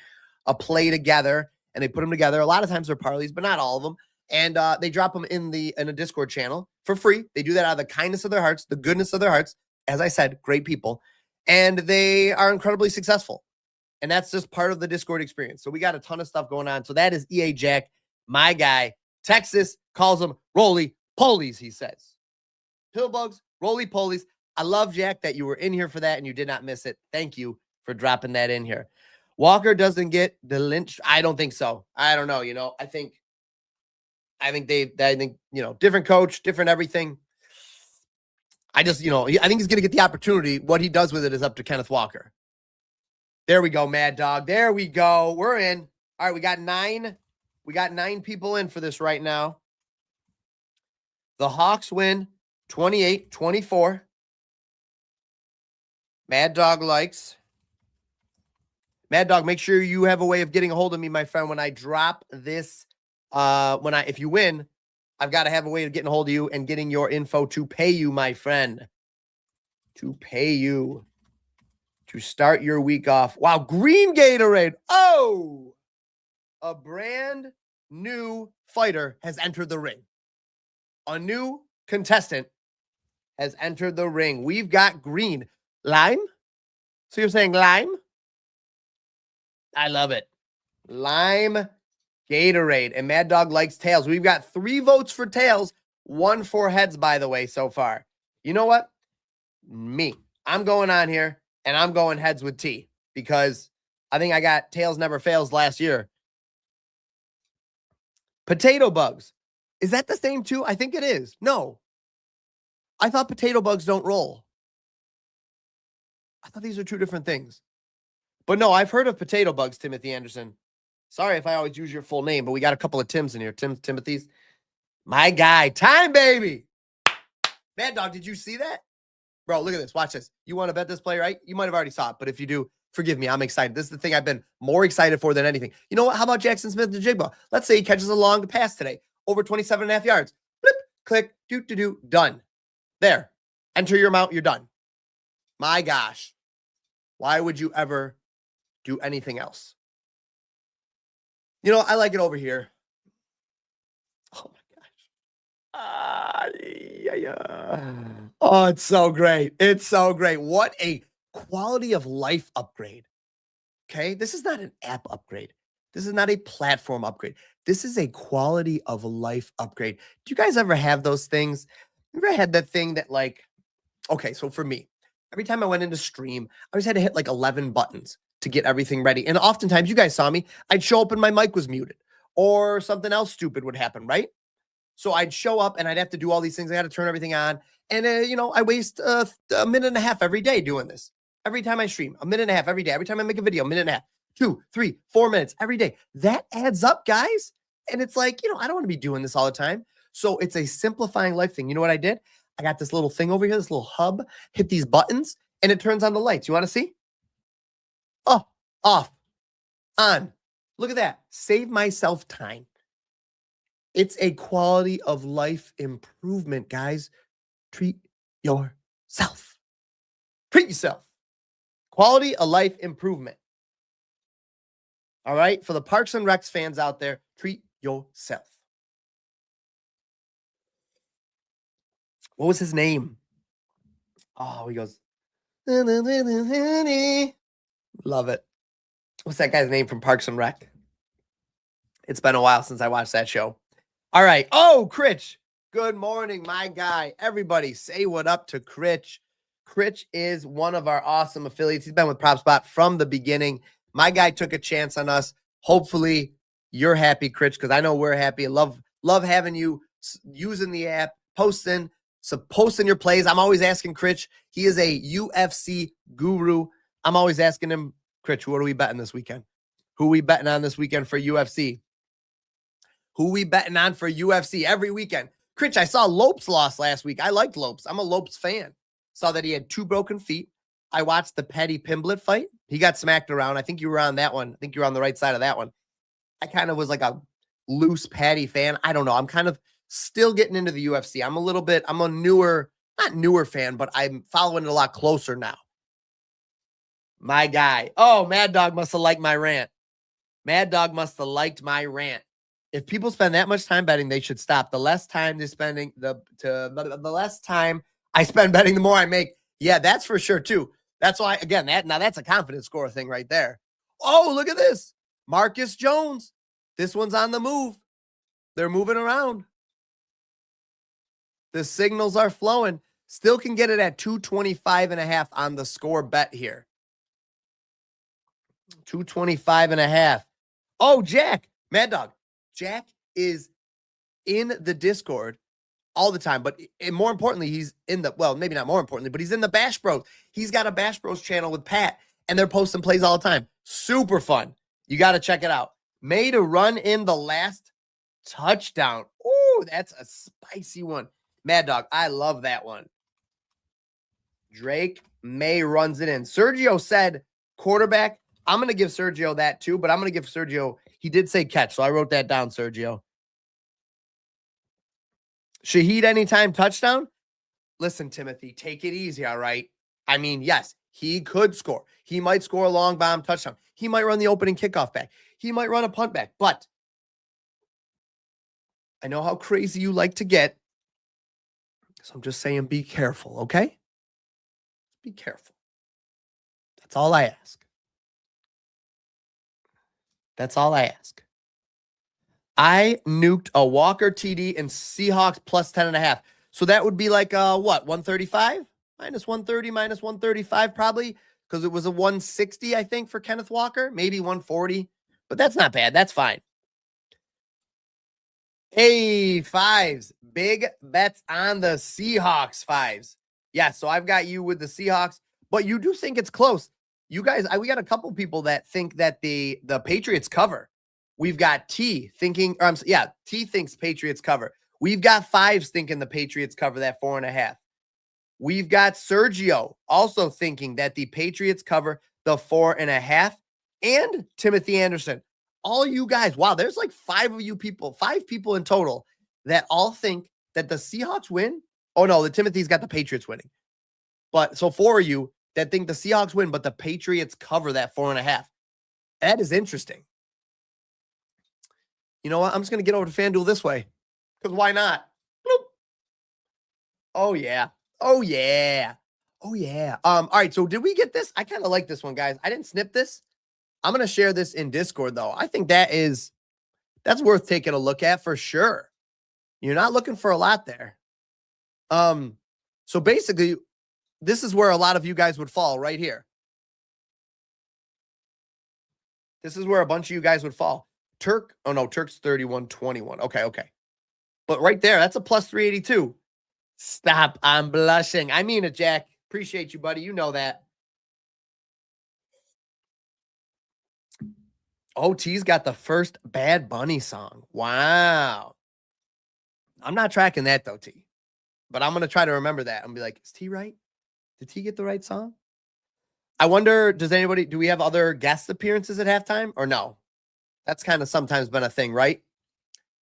a play together and they put them together. A lot of times they're parlays, but not all of them. And they drop them in a Discord channel for free. They do that out of the kindness of their hearts, the goodness of their hearts. As I said, great people. And they are incredibly successful. And that's just part of the Discord experience. So we got a ton of stuff going on. So that is EA Jack, my guy, Texas calls them roly-polies, he says. Pillbugs, roly-polies. I love, Jack, that you were in here for that and you did not miss it. Thank you for dropping that in here. Walker doesn't get the lynch. I don't think so. I don't know. I think, different coach, different everything. I think he's going to get the opportunity. What he does with it is up to Kenneth Walker. There we go, Mad Dog. There we go. We're in. All right, we got 9. We got 9 people in for this right now. The Hawks win 28-24. Mad Dog likes. Mad Dog, make sure you have a way of getting a hold of me, my friend, when I drop this. If you win, I've got to have a way of getting a hold of you and getting your info to pay you, my friend. To pay you. To start your week off. Wow, green Gatorade. Oh! A brand new fighter has entered the ring. A new contestant has entered the ring. We've got green. Lime? So you're saying lime? I love it. Lime Gatorade. And Mad Dog likes tails. We've got 3 votes for tails, 1 for heads, by the way, so far. You know what? Me. I'm going on here, and I'm going heads with T because I think I got tails never fails last year. Potato bugs. Is that the same too? I think it is. No. I thought potato bugs don't roll. I thought these are 2 different things. But no, I've heard of potato bugs, Timothy Anderson. Sorry if I always use your full name, but we got a couple of Tims in here. Timothy's. My guy. Time, baby. Mad Dog, did you see that? Bro, look at this. Watch this. You want to bet this play, right? You might have already saw it, but if you do, forgive me. I'm excited. This is the thing I've been more excited for than anything. You know what? How about Jackson Smith and Jigba? Let's say he catches a long pass today. Over 27.5 yards. Flip, click, do, done. There. Enter your amount. You're done. My gosh. Why would you ever do anything else? I like it over here. Oh, my gosh. Oh, it's so great. It's so great. What a quality of life upgrade. Okay? This is not an app upgrade. This is not a platform upgrade. This is a quality of life upgrade. Do you guys ever have those things? Ever had that thing that okay, so for me, every time I went into stream, I always had to hit 11 buttons to get everything ready. And oftentimes, you guys saw me, I'd show up and my mic was muted or something else stupid would happen, right? So I'd show up and I'd have to do all these things. I had to turn everything on. And, I waste a minute and a half every day doing this. Every time I stream, a minute and a half every day. Every time I make a video, a minute and a half, 2, 3, 4 minutes every day. That adds up, guys. And it's I don't want to be doing this all the time. So it's a simplifying life thing. You know what I did? I got this little thing over here, this little hub, hit these buttons, and it turns on the lights. You want to see? Oh, off, on. Look at that. Save myself time. It's a quality of life improvement, guys. Treat yourself. Treat yourself. Quality of life improvement. All right? For the Parks and Recs fans out there, treat yourself. What was his name? Oh, he goes. Love it. What's that guy's name from Parks and Rec? It's been a while since I watched that show. All right. Oh, Critch. Good morning, my guy. Everybody say what up to Critch. Critch is one of our awesome affiliates. He's been with PropsBot from the beginning. My guy took a chance on us. Hopefully you're happy, Critch, because I know we're happy. I love having you using the app, posting your plays. I'm always asking Critch. He is a UFC guru. I'm always asking him, Critch, what are we betting this weekend? Who are we betting on this weekend for UFC? Who we betting on for UFC every weekend? Critch, I saw Lopes lost last week. I liked Lopes. I'm a Lopes fan. Saw that he had 2 broken feet. I watched the Paddy Pimblett fight. He got smacked around. I think you were on that one. I think you were on the right side of that one. I kind of was like a loose Paddy fan. I don't know. I'm kind of still getting into the UFC. I'm a not newer fan, but I'm following it a lot closer now. My guy. Oh, Mad Dog must have liked my rant. Mad Dog must have liked my rant. If people spend that much time betting, they should stop. The less time they're spending, the less time I spend betting, the more I make. Yeah, that's for sure too. That's why, again, that's a confidence score thing right there. Oh, look at this. Marcus Jones. This one's on the move. They're moving around. The signals are flowing. Still can get it at 225.5 on the score bet here. 225.5. Oh, Jack, Mad Dog. Jack is in the Discord all the time, but more importantly, he's in the, well, maybe not more importantly, but he's in the Bash Bros. He's got a Bash Bros channel with Pat, and they're posting plays all the time. Super fun. You got to check it out. May to run in the last touchdown. Ooh, that's a spicy one. Mad Dog, I love that one. Drake May runs it in. Sergio said quarterback. I'm going to give Sergio that too, but I'm going to give Sergio, he did say catch, so I wrote that down, Sergio. Shaheed anytime touchdown? Listen, Timothy, take it easy, all right? I mean, yes, he could score. He might score a long bomb touchdown. He might run the opening kickoff back. He might run a punt back, but I know how crazy you like to get, so I'm just saying be careful, okay? Be careful. That's all I ask. That's all I ask. I nuked a Walker TD and Seahawks plus 10.5. So that would be like, what, 135? Minus 130, minus 135 probably, because it was a 160, I think, for Kenneth Walker. Maybe 140, but that's not bad. That's fine. Hey, Fives. Big bets on the Seahawks, Fives. Yeah, so I've got you with the Seahawks, but you do think it's close. You guys, we got a couple people that think that the Patriots cover. We've got T thinking, T thinks Patriots cover. We've got Fives thinking the Patriots cover that 4.5. We've got Sergio also thinking that the Patriots cover the 4.5. And Timothy Anderson. All you guys, wow, there's like 5 people in total that all think that the Seahawks win. Oh, no, the Timothy's got the Patriots winning. But so 4 of you that think the Seahawks win, but the Patriots cover that 4.5. That is interesting. You know what? I'm just going to get over to FanDuel this way. Because why not? Bloop. Oh, yeah. Oh, yeah. Oh, yeah. All right, so did we get this? I kind of like this one, guys. I didn't snip this. I'm going to share this in Discord, though. I think that's worth taking a look at for sure. You're not looking for a lot there. So basically, this is where a lot of you guys would fall right here. This is where a bunch of you guys would fall. Turk's 31.21. Okay. But right there, that's a plus 382. Stop, I'm blushing. I mean it, Jack. Appreciate you, buddy. You know that. OT's got the first Bad Bunny song. Wow. I'm not tracking that, though, T. But I'm going to try to remember that. I'm going to be like, is T right? Did T get the right song? I wonder, do we have other guest appearances at halftime or no? That's kind of sometimes been a thing, right?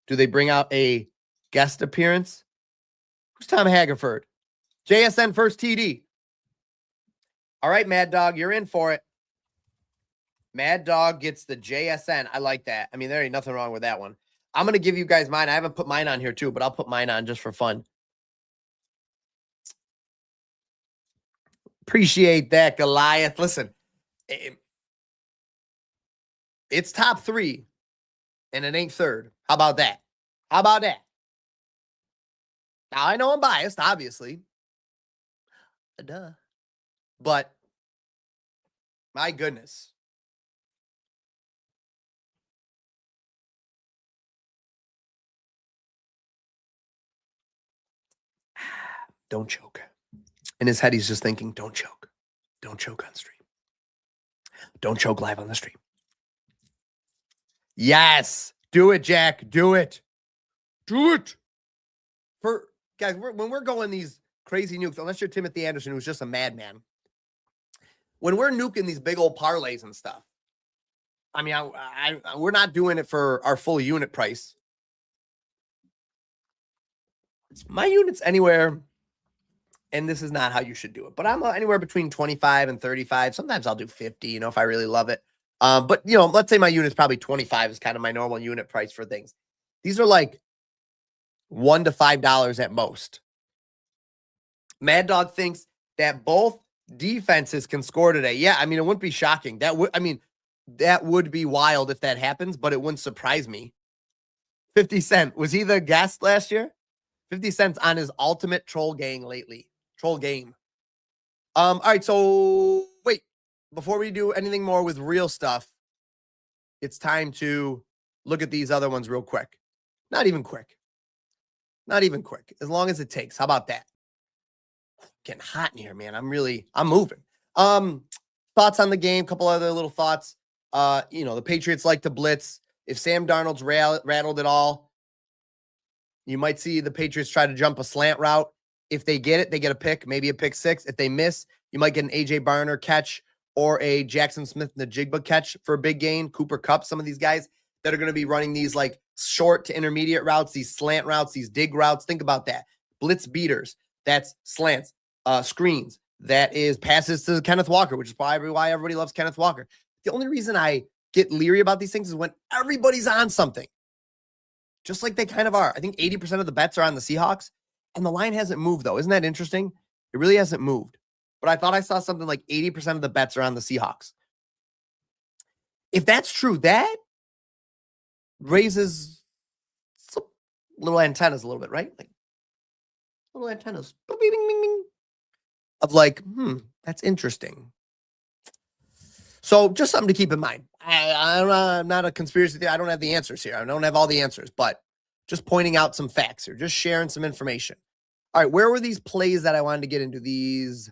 Do they bring out a guest appearance? Who's Tom Hagerford? JSN first TD. All right, Mad Dog, you're in for it. Mad Dog gets the JSN. I like that. I mean, there ain't nothing wrong with that one. I'm going to give you guys mine. I haven't put mine on here too, but I'll put mine on just for fun. Appreciate that, Goliath. Listen, it's top 3, and it ain't third. How about that? Now, I know I'm biased, obviously. Duh. But, my goodness. Don't choke. In his head, he's just thinking, don't choke. Don't choke on stream. Don't choke live on the stream. Yes. Do it, Jack. Do it. Do it. Guys, when we're going these crazy nukes, unless you're Timothy Anderson, who's just a madman, when we're nuking these big old parlays and stuff, I mean, we're not doing it for our full unit price. My unit's anywhere, and this is not how you should do it, but I'm anywhere between 25 and 35. Sometimes I'll do 50, if I really love it. But, let's say my unit's probably 25 is kind of my normal unit price for things. These are like $1 to $5 at most. Mad Dog thinks that both defenses can score today. Yeah, I mean, it wouldn't be shocking. That would be wild if that happens, but it wouldn't surprise me. 50 Cent. Was he the guest last year? 50 Cent's on his ultimate troll gang lately. Troll game. All right, so wait. Before we do anything more with real stuff, it's time to look at these other ones real quick. Not even quick. Not even quick. As long as it takes. How about that? Getting hot in here, man. I'm moving. Thoughts on the game, couple other little thoughts. The Patriots like to blitz. If Sam Darnold's rattled at all, you might see the Patriots try to jump a slant route. If they get it, they get a pick, maybe a pick six. If they miss, you might get an A.J. Barner catch or a Jackson Smith-Njigba catch for a big gain. Cooper Kupp, some of these guys that are going to be running these like short to intermediate routes, these slant routes, these dig routes. Think about that. Blitz beaters, that's slants, screens. That is passes to Kenneth Walker, which is probably why everybody loves Kenneth Walker. The only reason I get leery about these things is when everybody's on something. Just like they kind of are. I think 80% of the bets are on the Seahawks, and the line hasn't moved, though. Isn't that interesting? It really hasn't moved. But I thought I saw something like 80% of the bets are on the Seahawks. If that's true, that raises some little antennas a little bit, right? Like little antennas. Bing, bing, bing, bing. Of like, that's interesting. So just something to keep in mind. I'm not a conspiracy theory. I don't have the answers here. I don't have all the answers, but just pointing out some facts here, just sharing some information. All right, where were these plays that I wanted to get into? These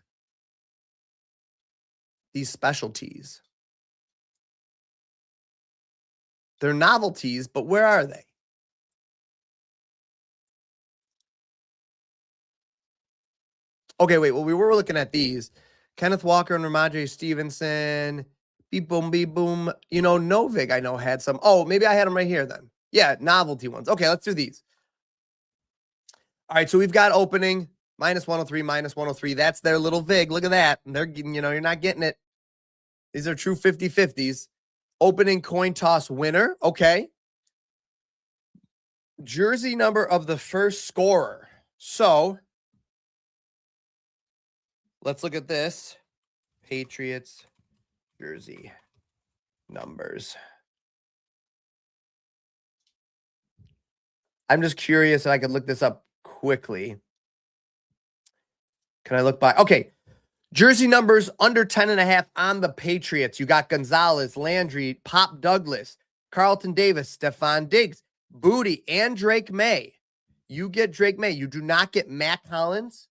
specialties. They're novelties, but where are they? Okay, wait. Well, we were looking at these. Kenneth Walker and Ramondre Stevenson. Beep, boom, beep, boom. Novig, I know, had some. Oh, maybe I had them right here then. Yeah, novelty ones. Okay, let's do these. All right, so we've got opening, minus 103, minus 103. That's their little VIG. Look at that. And they're, you're not getting it. These are true 50-50s. Opening coin toss winner. Okay. Jersey number of the first scorer. So let's look at this. Patriots jersey numbers. I'm just curious if I could look this up quickly. Can I look by? Okay. Jersey numbers under 10.5 on the Patriots. You got Gonzalez, Landry, Pop Douglas, Carlton Davis, Stephon Diggs, Booty, and Drake May. You get Drake May. You do not get Matt Collins,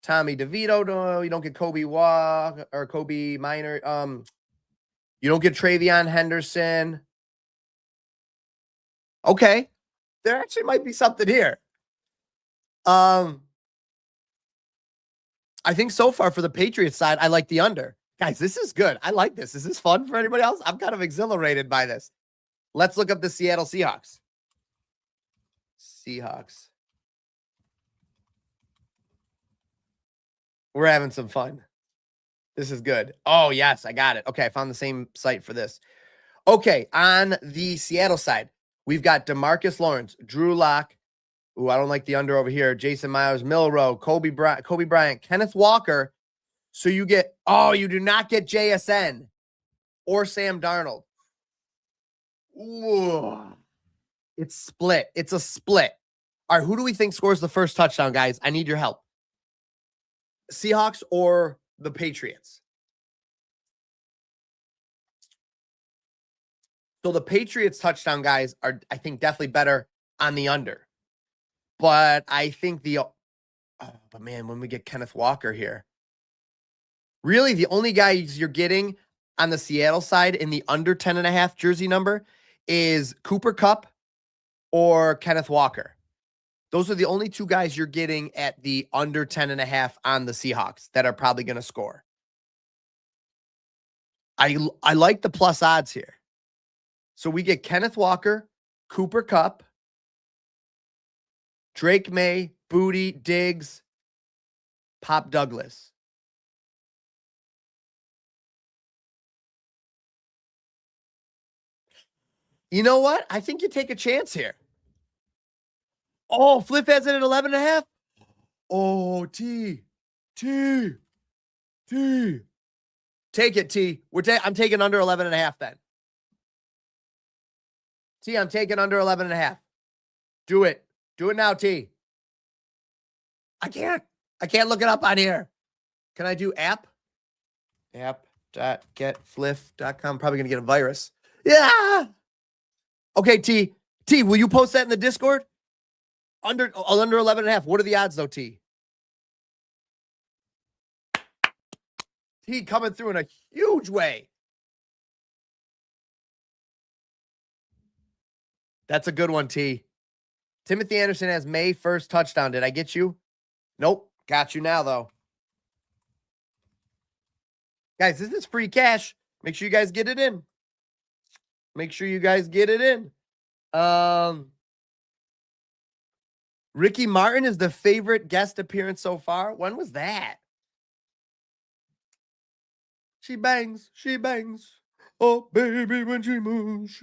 Tommy DeVito. No, you don't get Kobe Walk or Kobe Minor. You don't get Travion Henderson. Okay. There actually might be something here. I think so far for the Patriots side, I like the under. Guys, this is good. I like this. Is this fun for anybody else? I'm kind of exhilarated by this. Let's look up the Seattle Seahawks. Seahawks. We're having some fun. This is good. Oh, yes, I got it. Okay, I found the same site for this. Okay, on the Seattle side, we've got DeMarcus Lawrence, Drew Lock. Ooh, I don't like the under over here. Jason Myers, Milrow, Kobe Bryant, Kenneth Walker. So you do not get JSN or Sam Darnold. Ooh. It's split. It's a split. All right, who do we think scores the first touchdown, guys? I need your help. Seahawks or the Patriots? So the Patriots touchdown guys are, I think, definitely better on the under. But I think but man, when we get Kenneth Walker here, really the only guys you're getting on the Seattle side in the under 10.5 jersey number is Cooper Kupp or Kenneth Walker. Those are the only two guys you're getting at the under 10.5 on the Seahawks that are probably going to score. I like the plus odds here. So we get Kenneth Walker, Cooper Kupp, Drake May, Booty, Diggs, Pop Douglas. You know what? I think you take a chance here. Oh, Flip has it at 11.5. Oh, T. Take it, T. I'm taking under 11.5 then. T, I'm taking under 11.5. Do it. Do it now, T. I can't look it up on here. Can I do app? App.getfliff.com. Probably going to get a virus. Yeah. Okay, T. T, will you post that in the Discord? Under 11.5. What are the odds, though, T? T coming through in a huge way. That's a good one, T. Timothy Anderson has May 1st touchdown. Did I get you? Nope. Got you now, though. Guys, this is free cash. Make sure you guys get it in. Make sure you guys get it in. Ricky Martin is the favorite guest appearance so far. When was that? She bangs. She bangs. Oh, baby, when she moves,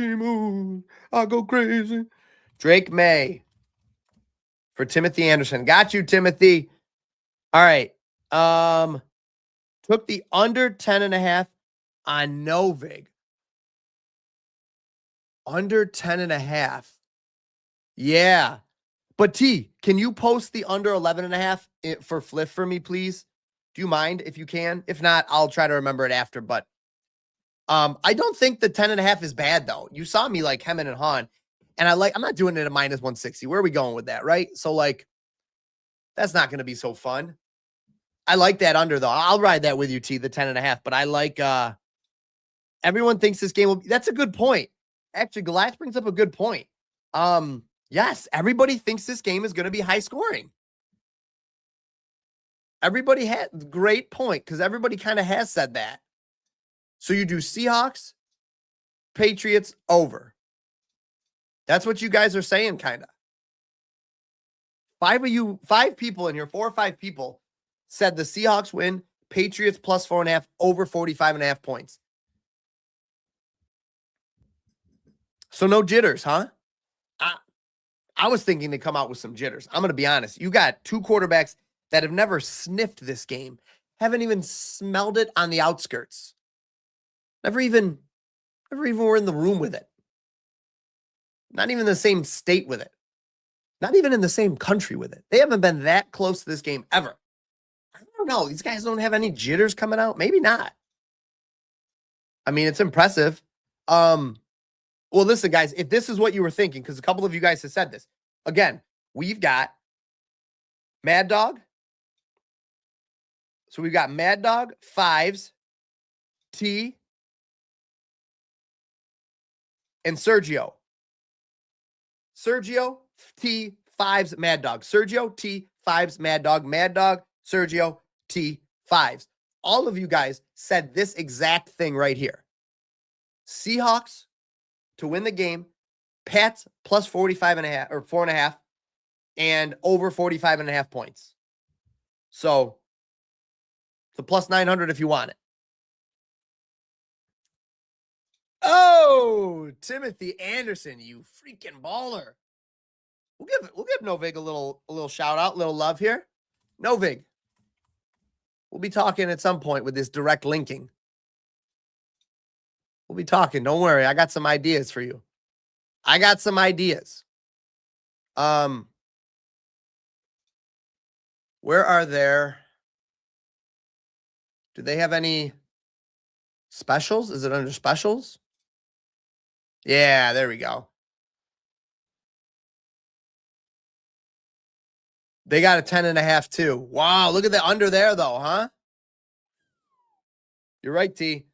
I go crazy. Drake May for Timothy Anderson. Got you, Timothy. All right. Took the under 10.5 on Novig. Under 10.5. Yeah. But T, can you post the under 11.5 for Fliff for me, please? Do you mind if you can? If not, I'll try to remember it after. But I don't think the 10.5 is bad, though. You saw me like hemming and hawing. And I'm not doing it at minus 160. Where are we going with that, right? So, like, that's not going to be so fun. I like that under, though. I'll ride that with you, T, the 10.5. But I like, everyone thinks this game will be, that's a good point. Actually, Goliath brings up a good point. Yes, everybody thinks this game is going to be high scoring. Everybody had great point because everybody kind of has said that. So you do Seahawks, Patriots over. That's what you guys are saying, kind of. 5 people in here, 4 or 5 people said the Seahawks win, Patriots plus 4.5 over 45.5 points. So no jitters, huh? I was thinking to come out with some jitters. I'm going to be honest. You got 2 quarterbacks that have never sniffed this game, haven't even smelled it on the outskirts. Never even were in the room with it. Not even in the same state with it. Not even in the same country with it. They haven't been that close to this game ever. I don't know. These guys don't have any jitters coming out. Maybe not. I mean, it's impressive. Well, listen, guys, if this is what you were thinking, because a couple of you guys have said this. Again, we've got Mad Dog. So we've got Mad Dog, 5s, T, and Sergio. Sergio, T, 5s, Mad Dog. Sergio, T, 5s, Mad Dog. Mad Dog, Sergio, T, 5s. All of you guys said this exact thing right here. Seahawks to win the game, Pats plus 45.5 or 4.5, and over 45.5 points. So the plus 900 if you want it. Oh, Timothy Anderson, you freaking baller. We'll give Novig a little shout out, little love here. Novig. We'll be talking at some point with this direct linking. We'll be talking. Don't worry. I got some ideas for you. I got some ideas. Where are there? Do they have any specials? Is it under specials? Yeah, there we go. They got a 10.5 too. Wow, look at the under there though, huh? You're right, T.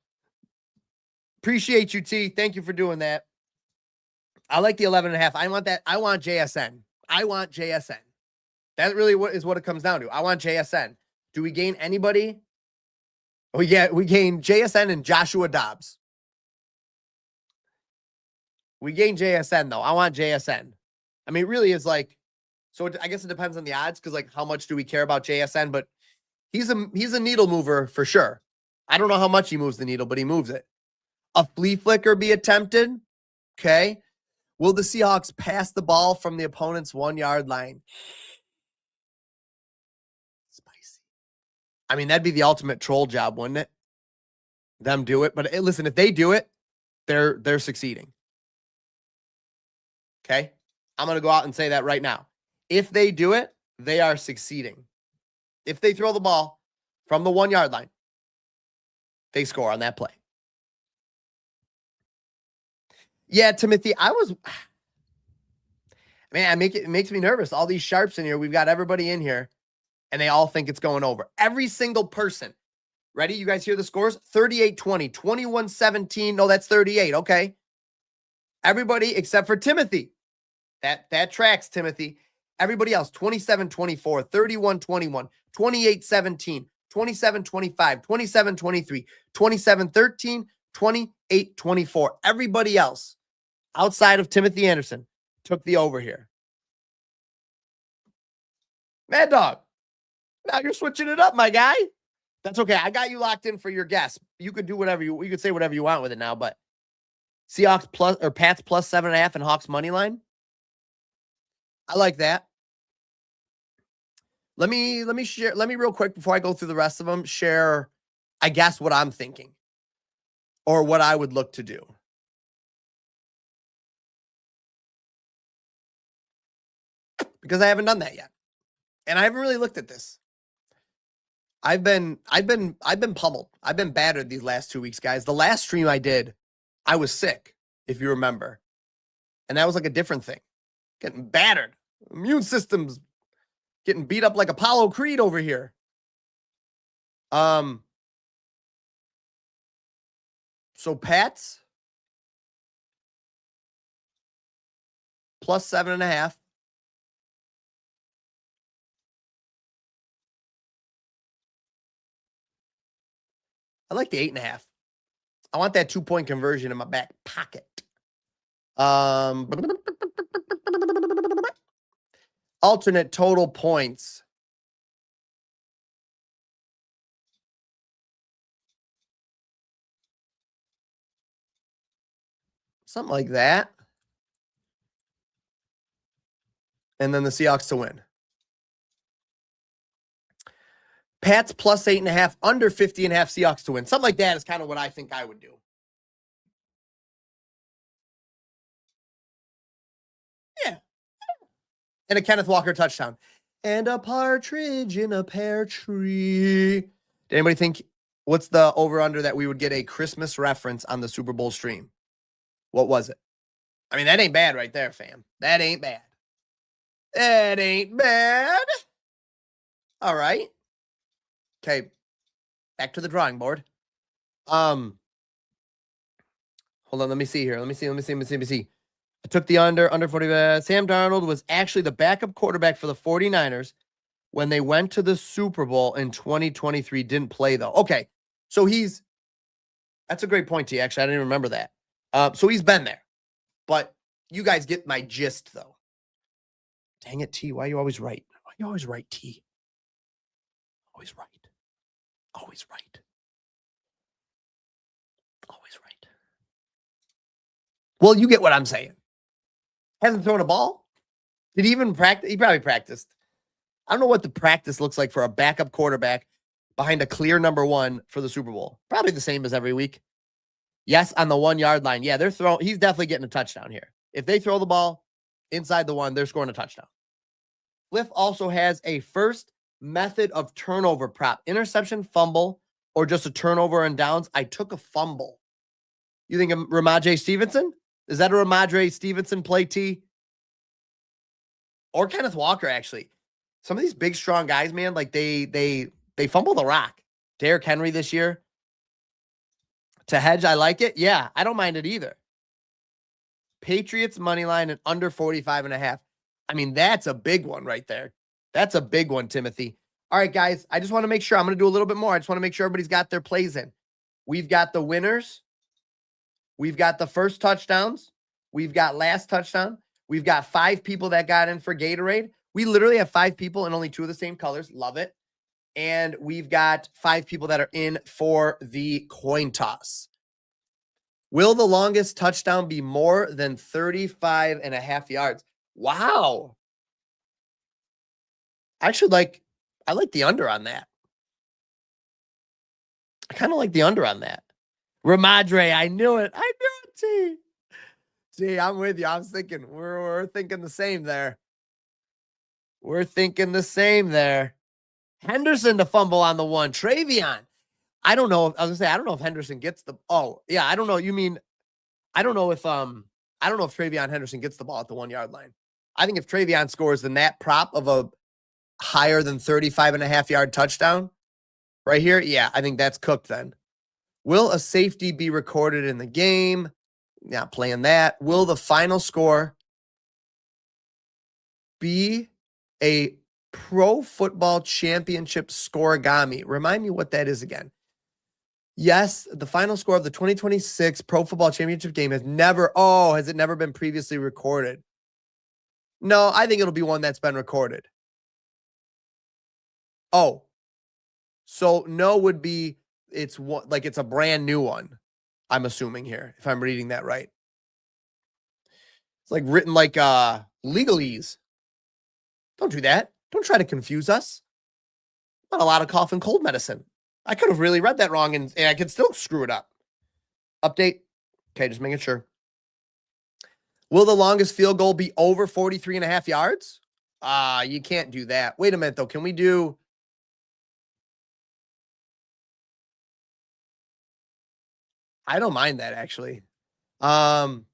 Appreciate you, T. Thank you for doing that. I like the 11.5. I want that. I want JSN. I want JSN. That really is what it comes down to. I want JSN. Do we gain anybody? Oh, yeah, we gain JSN and Joshua Dobbs. We gain JSN, though. I want JSN. I mean, it really is like, so I guess it depends on the odds because, like, how much do we care about JSN? But he's a needle mover for sure. I don't know how much he moves the needle, but he moves it. A flea flicker be attempted. Okay. Will the Seahawks pass the ball from the opponent's 1-yard line? Spicy. I mean, that'd be the ultimate troll job, wouldn't it? Them do it. But listen, if they do it, they're succeeding. Okay. I'm going to go out and say that right now. If they do it, they are succeeding. If they throw the ball from the 1 yard line, they score on that play. Yeah, Timothy, man, it makes me nervous. All these sharps in here. We've got everybody in here, and they all think it's going over. Every single person. Ready? You guys hear the scores? 38-20, 21-17. No, that's 38. Okay. Everybody except for Timothy. That tracks, Timothy. Everybody else, 27-24, 31-21, 28-17, 27-25, 27-23, 27-13, 28-24. Everybody else outside of Timothy Anderson took the over here. Mad Dog, now you're switching it up, my guy. That's okay. I got you locked in for your guess. You could do whatever you could say whatever you want with it now, but Seahawks plus or Pats plus 7.5 and Hawks money line. I like that. Let me share. Let me real quick before I go through the rest of them share, I guess, what I'm thinking or what I would look to do. Because I haven't done that yet. And I haven't really looked at this. I've been pummeled. I've been battered these last 2 weeks, guys. The last stream I did, I was sick, if you remember. And that was like a different thing. Getting battered. Immune system's getting beat up like Apollo Creed over here. So Pats plus 7.5. I like the 8.5. I want that 2-point conversion in my back pocket. Alternate total points. Something like that. And then the Seahawks to win. Pats plus 8.5, under 50.5 Seahawks to win. Something like that is kind of what I think I would do. Yeah. And a Kenneth Walker touchdown. And a partridge in a pear tree. Did anybody think, what's the over-under that we would get a Christmas reference on the Super Bowl stream? What was it? I mean, that ain't bad right there, fam. That ain't bad. That ain't bad. All right. Okay. Back to the drawing board. Hold on. Let me see here. Let me see. I took the under 40. Sam Darnold was actually the backup quarterback for the 49ers when they went to the Super Bowl in 2023. Didn't play, though. Okay. So that's a great point, T. Actually, I didn't even remember that. So he's been there. But you guys get my gist, though. Dang it, T. Why are you always right? Why are you always right, T? Always right. Always right. Always right. Well, you get what I'm saying. Hasn't thrown a ball? Did he even practice? He probably practiced. I don't know what the practice looks like for a backup quarterback behind a clear number one for the Super Bowl. Probably the same as every week. Yes, on the 1 yard line. Yeah, he's definitely getting a touchdown here. If they throw the ball inside the 1, they're scoring a touchdown. Cliff also has a first method of turnover prop. Interception, fumble, or just a turnover and downs. I took a fumble. You think of Ramondre Stevenson? Is that a Ramondre Stevenson play, T? Or Kenneth Walker, actually. Some of these big, strong guys, man, like they fumble the rock. Derrick Henry this year. To hedge, I like it. Yeah, I don't mind it either. Patriots money line and under 45.5. I mean, that's a big one right there. That's a big one, Timothy. All right, guys, I just want to make sure. I'm going to do a little bit more. I just want to make sure everybody's got their plays in. We've got the winners. We've got the first touchdowns. We've got last touchdown. We've got 5 people that got in for Gatorade. We literally have 5 people and only 2 of the same colors. Love it. And we've got 5 people that are in for the coin toss. Will the longest touchdown be more than 35.5 yards? Wow. I like the under on that. I kind of like the under on that. Ramondre, I knew it. T. See, I'm with you. I was thinking we're thinking the same there. We're thinking the same there. Henderson to fumble on the one. Travion. I don't know. I was gonna say I don't know if Henderson gets the. Oh yeah, I don't know. You mean I don't know if Travion Henderson gets the ball at the 1 yard line. I think if Travion scores, then that prop of a higher than 35.5 yard touchdown right here, yeah, I think that's cooked then. Will a safety be recorded in the game? Not playing that. Will the final score be a Pro Football Championship scoregami? Remind me what that is again. Yes, the final score of the 2026 Pro Football Championship game has it never been previously recorded? No, I think it'll be one that's been recorded. Oh, so no would be it's a brand new one. I'm assuming here, if I'm reading that right. It's like written like legalese. Don't do that. Don't try to confuse us. Not a lot of cough and cold medicine. I could have really read that wrong and I could still screw it up. Update. Okay, just making sure. Will the longest field goal be over 43.5 yards? You can't do that. Wait a minute, though. Can we do... I don't mind that, actually. Can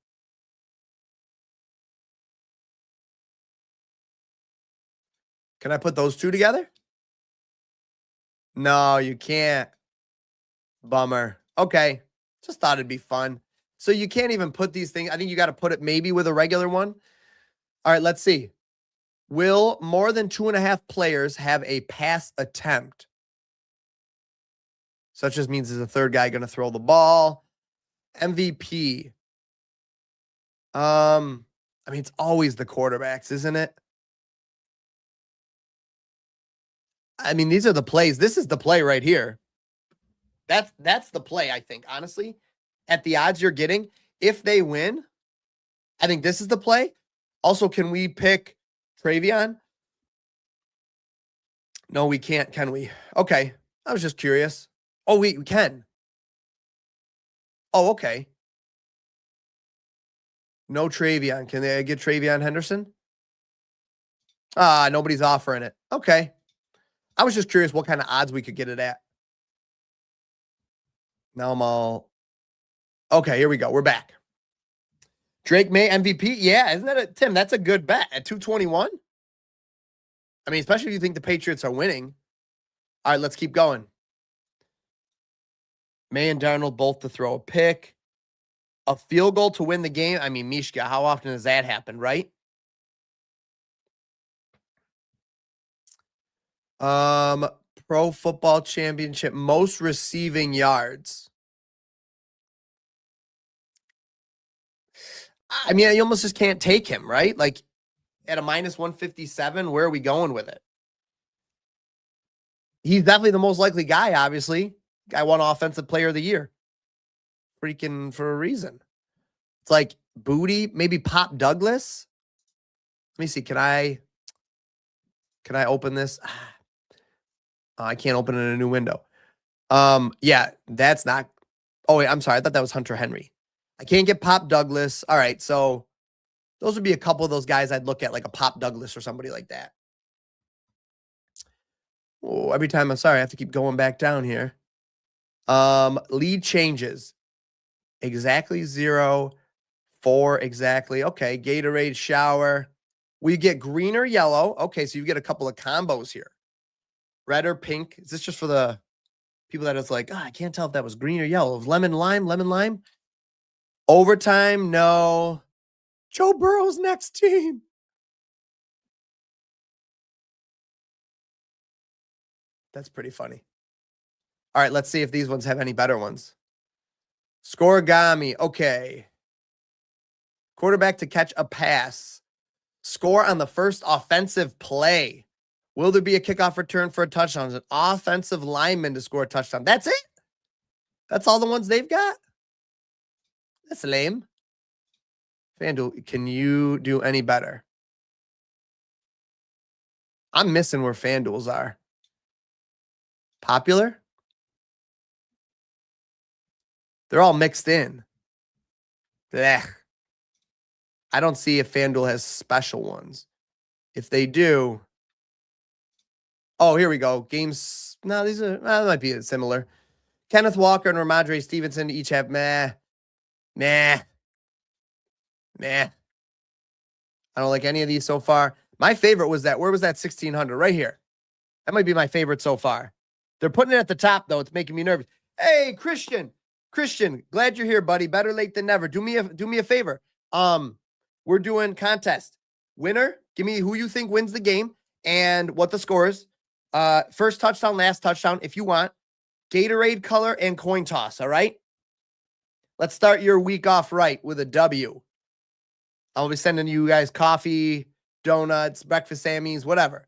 I put those two together? No, you can't. Bummer. Okay. Just thought it'd be fun. So you can't even put these things. I think you got to put it maybe with a regular one. All right, let's see. Will more than 2.5 players have a pass attempt? Such as means there's a third guy going to throw the ball. MVP. I mean, it's always the quarterbacks, isn't it? I mean, these are the plays. This is the play right here. That's the play, I think, honestly. At the odds you're getting, if they win, I think this is the play. Also, can we pick Travion? No, we can't, can we? Okay. I was just curious. Oh, we can. Oh, okay. No Travion. Can they get Travion Henderson? Nobody's offering it. Okay. I was just curious what kind of odds we could get it at. Now I'm all... Okay, here we go. We're back. Drake May MVP? Yeah, isn't that Tim, that's a good bet at 221? I mean, especially if you think the Patriots are winning. All right, let's keep going. May and Darnold both to throw a pick. A field goal to win the game. I mean, Mishka, how often does that happen, right? Pro Football Championship, most receiving yards. I mean, you almost just can't take him, right? Like at a minus 157, where are we going with it? He's definitely the most likely guy, obviously. Guy won Offensive Player of the Year. Freaking for a reason. It's like Booty, maybe Pop Douglas. Let me see. Can I open this? Oh, I can't open it in a new window. Yeah, that's not. Oh, wait, I'm sorry. I thought that was Hunter Henry. I can't get Pop Douglas. All right, so those would be a couple of those guys I'd look at, like a Pop Douglas or somebody like that. Oh, every time I'm sorry, I have to keep going back down here. Lead changes. Exactly 0, 4 exactly. Okay, Gatorade shower. We get green or yellow. Okay, so you get a couple of combos here. Red or pink. Is this just for the people that it's like, I can't tell if that was green or yellow? Lemon lime. Overtime, no. Joe Burrow's next team. That's pretty funny. All right, let's see if these ones have any better ones. Scoregami. Okay. Quarterback to catch a pass. Score on the first offensive play. Will there be a kickoff return for a touchdown? An offensive lineman to score a touchdown. That's it? That's all the ones they've got? That's lame. FanDuel, can you do any better? I'm missing where FanDuels are. Popular? They're all mixed in. Blech. I don't see if FanDuel has special ones. If they do, oh, here we go. Games. No, these are that might be similar. Kenneth Walker and Ramondre Stevenson each have meh. I don't like any of these so far. My favorite was that. Where was that 1600? Right here. That might be my favorite so far. They're putting it at the top though. It's making me nervous. Hey, Christian, glad you're here, buddy. Better late than never. Do me a favor. We're doing contest. Winner, give me who you think wins the game and what the score is. First touchdown, last touchdown, if you want. Gatorade color and coin toss. All right. Let's start your week off right with a W. I'll be sending you guys coffee, donuts, breakfast Sammys, whatever.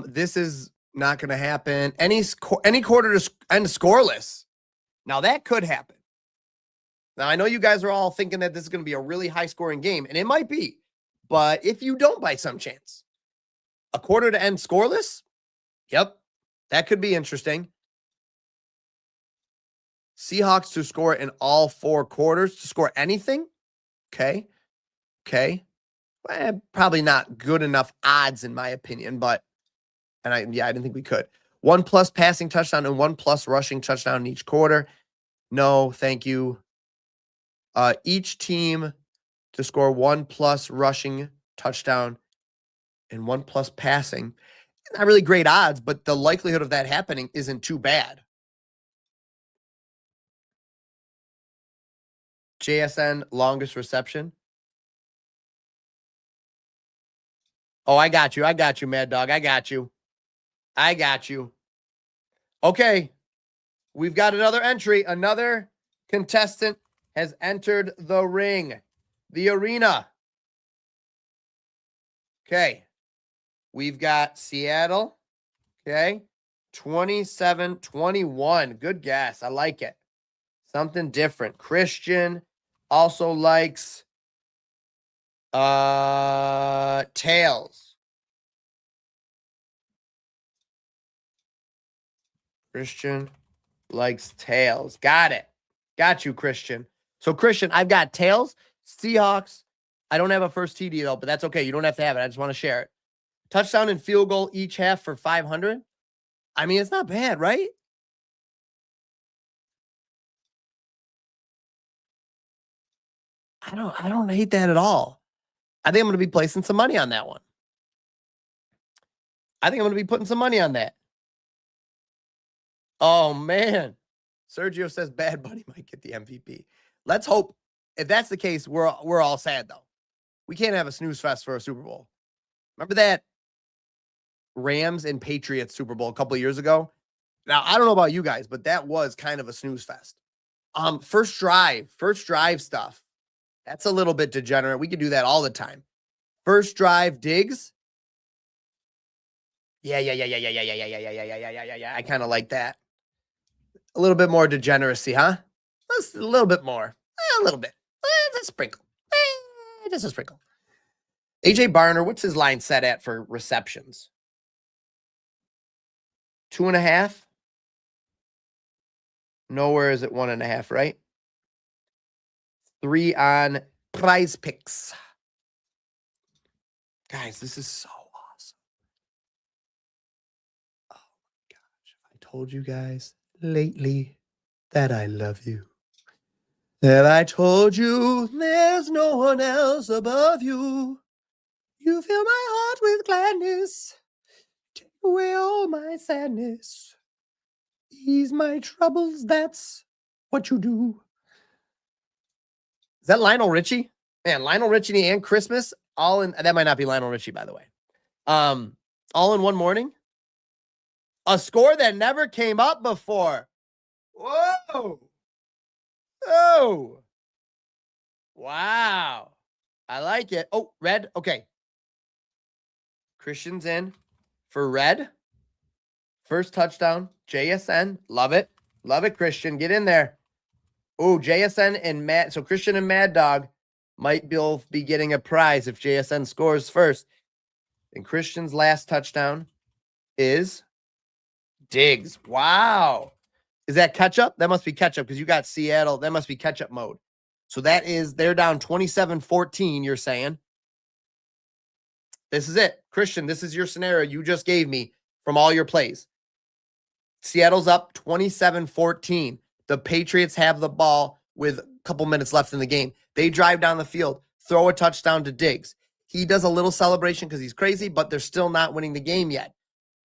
This is not going to happen. Any quarter to end scoreless. Now that could happen. Now I know you guys are all thinking that this is going to be a really high scoring game, and it might be. But if you don't by some chance, a quarter to end scoreless, yep, that could be interesting. Seahawks to score in all 4 quarters, to score anything. Okay. Probably not good enough odds in my opinion, but I didn't think we could. 1+ passing touchdown and 1+ rushing touchdown in each quarter. No, thank you. Each team to score 1+ rushing touchdown and 1+ passing. Not really great odds, but the likelihood of that happening isn't too bad. JSN longest reception. Oh, I got you, Mad Dog. I got you. Okay. We've got another entry. Another contestant has entered the ring, the arena. Okay. We've got Seattle. Okay. 27-21. Good guess. I like it. Something different. Christian also likes tails. Christian likes tails. Got it. Got you, Christian. So, Christian, I've got tails, Seahawks. I don't have a first TD, though, but that's okay. You don't have to have it. I just want to share it. Touchdown and field goal each half for 500. I mean, it's not bad, right? I don't hate that at all. I think I'm going to be placing some money on that one. I think I'm going to be putting some money on that. Oh, man. Sergio says Bad Buddy might get the MVP. Let's hope. If that's the case, we're all sad, though. We can't have a snooze fest for a Super Bowl. Remember that Rams and Patriots Super Bowl a couple of years ago? Now, I don't know about you guys, but that was kind of a snooze fest. First drive stuff. That's a little bit degenerate. We could do that all the time. First drive Diggs. Yeah. I kind of like that. A little bit more degeneracy, huh? Just a little bit more. A little bit. Just a sprinkle. Just a sprinkle. AJ Barner, what's his line set at for receptions? 2.5? Nowhere is it 1.5, right? 3 on Prize Picks. Guys, this is so awesome. Oh my gosh. I told you guys lately that I love you. That I told you there's no one else above you. You fill my heart with gladness. Take away all my sadness. Ease my troubles, that's what you do. Is that Lionel Richie? Man, Lionel Richie and Christmas all in. That might not be Lionel Richie, by the way. All in one morning. A score that never came up before. Whoa. Oh. Wow. I like it. Oh, red. Okay. Christian's in for red. First touchdown. JSN. Love it. Love it, Christian. Get in there. Oh, JSN and Matt. So Christian and Mad Dog might both be getting a prize if JSN scores first. And Christian's last touchdown is Diggs. Wow. Is that catch-up? That must be catch-up because you got Seattle. That must be catch-up mode. So they're down 27-14, you're saying. This is it. Christian, this is your scenario you just gave me from all your plays. Seattle's up 27-14. The Patriots have the ball with a couple minutes left in the game. They drive down the field, throw a touchdown to Diggs. He does a little celebration because he's crazy, but they're still not winning the game yet.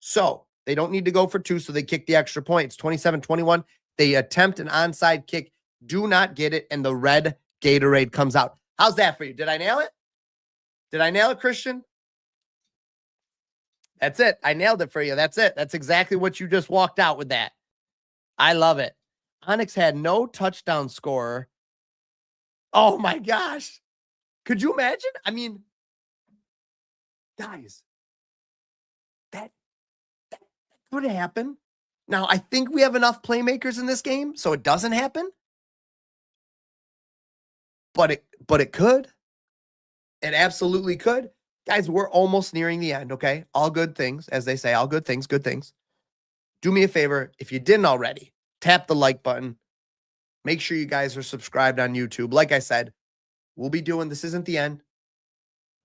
So they don't need to go for 2, so they kick the extra point. It's 27-21. They attempt an onside kick, do not get it, and the red Gatorade comes out. How's that for you? Did I nail it? Did I nail it, Christian? That's it. I nailed it for you. That's it. That's exactly what you just walked out with that. I love it. Onyx had no touchdown scorer. Oh my gosh. Could you imagine? I mean, guys, that could happen. Now, I think we have enough playmakers in this game, so it doesn't happen. But it could. It absolutely could. Guys, we're almost nearing the end, okay? All good things, as they say, all good things, good things. Do me a favor, if you didn't already, tap the like button. Make sure you guys are subscribed on YouTube. Like I said, we'll be doing, this isn't the end.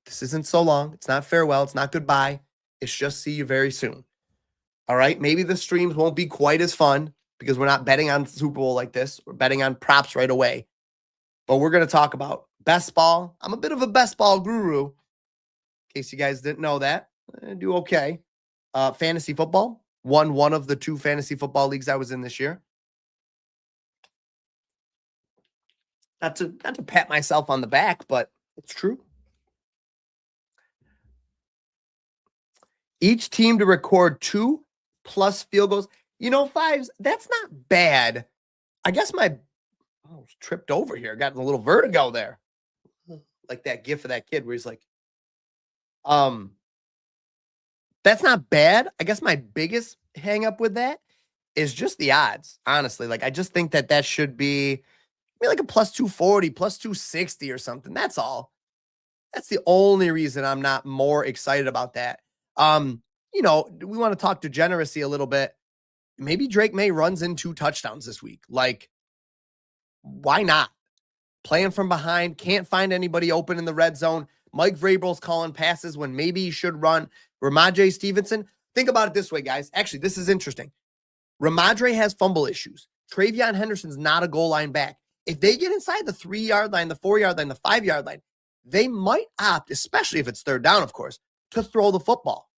This isn't so long. It's not farewell. It's not goodbye. It's just see you very soon. All right? Maybe the streams won't be quite as fun because we're not betting on Super Bowl like this. We're betting on props right away. But we're going to talk about best ball. I'm a bit of a best ball guru. In case you guys didn't know that. I do okay. Fantasy football. Won one of the 2 fantasy football leagues I was in this year. Not to pat myself on the back, but it's true. Each team to record 2+ field goals. You know, 5s, that's not bad. I guess I was tripped over here. Got a little vertigo there. Like that gif of that kid where he's like, that's not bad. I guess my biggest hang up with that is just the odds, honestly. Like, I just think that should be maybe like a +240, +260 or something. That's all. That's the only reason I'm not more excited about that. You know, we want to talk degeneracy a little bit. Maybe Drake May runs in 2 touchdowns this week. Like, why not? Playing from behind, can't find anybody open in the red zone. Mike Vrabel's calling passes when maybe he should run. Ramadre Stevenson. Think about it this way, guys. Actually, this is interesting. Ramadre has fumble issues. Travion Henderson's not a goal line back. If they get inside the 3-yard line, the 4-yard line, the 5-yard line, they might opt, especially if it's 3rd down, of course, to throw the football.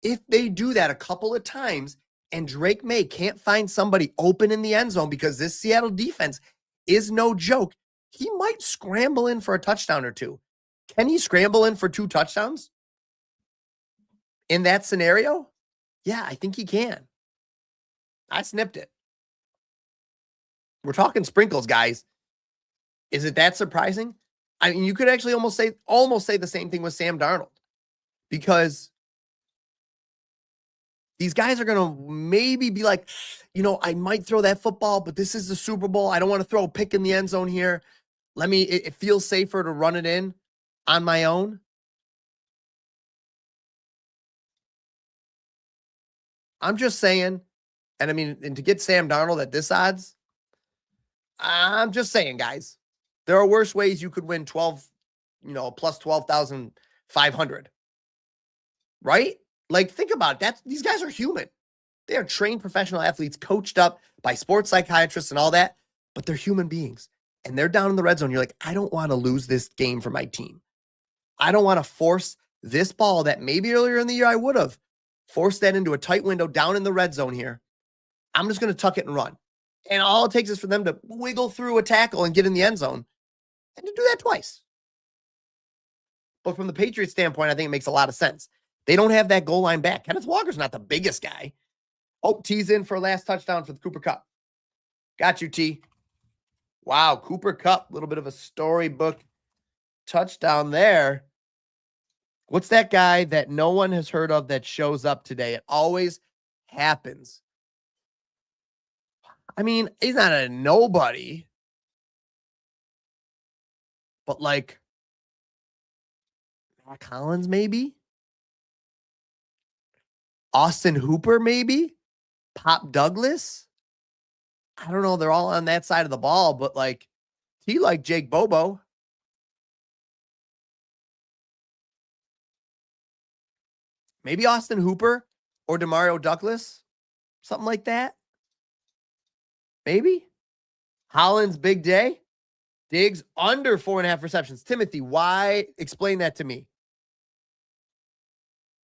If they do that a couple of times and Drake May can't find somebody open in the end zone because this Seattle defense is no joke, he might scramble in for a touchdown or 2. Can he scramble in for 2 touchdowns? In that scenario? Yeah, I think he can. I snipped it. We're talking sprinkles, guys. Is it that surprising? I mean, you could actually almost say the same thing with Sam Darnold. Because these guys are going to maybe be like, you know, I might throw that football, but this is the Super Bowl. I don't want to throw a pick in the end zone here. It feels safer to run it in on my own. I'm just saying, and I mean, and to get Sam Darnold at this odds, I'm just saying, guys, there are worse ways you could win 12, plus 12,500. Right? Like, think about it. These guys are human. They are trained professional athletes, coached up by sports psychiatrists and all that, but they're human beings. And they're down in the red zone. You're like, I don't want to lose this game for my team. I don't want to force this ball that maybe earlier in the year I would have forced that into a tight window down in the red zone here. I'm just going to tuck it and run. And all it takes is for them to wiggle through a tackle and get in the end zone. And to do that twice. But from the Patriots standpoint, I think it makes a lot of sense. They don't have that goal line back. Kenneth Walker's not the biggest guy. Oh, T's in for a last touchdown for the Cooper Kupp. Got you, T. Wow, Cooper Kupp, a little bit of a storybook touchdown there. What's that guy that no one has heard of that shows up today? It always happens. I mean, he's not a nobody. But like, Matt Collins, maybe? Austin Hooper, maybe? Pop Douglas? I don't know. They're all on that side of the ball, but like, He liked Jake Bobo. Maybe Austin Hooper or Demario Douglas. Something like that. Maybe. Hollins, big day. Diggs under 4.5 receptions. Timothy, why? Explain that to me.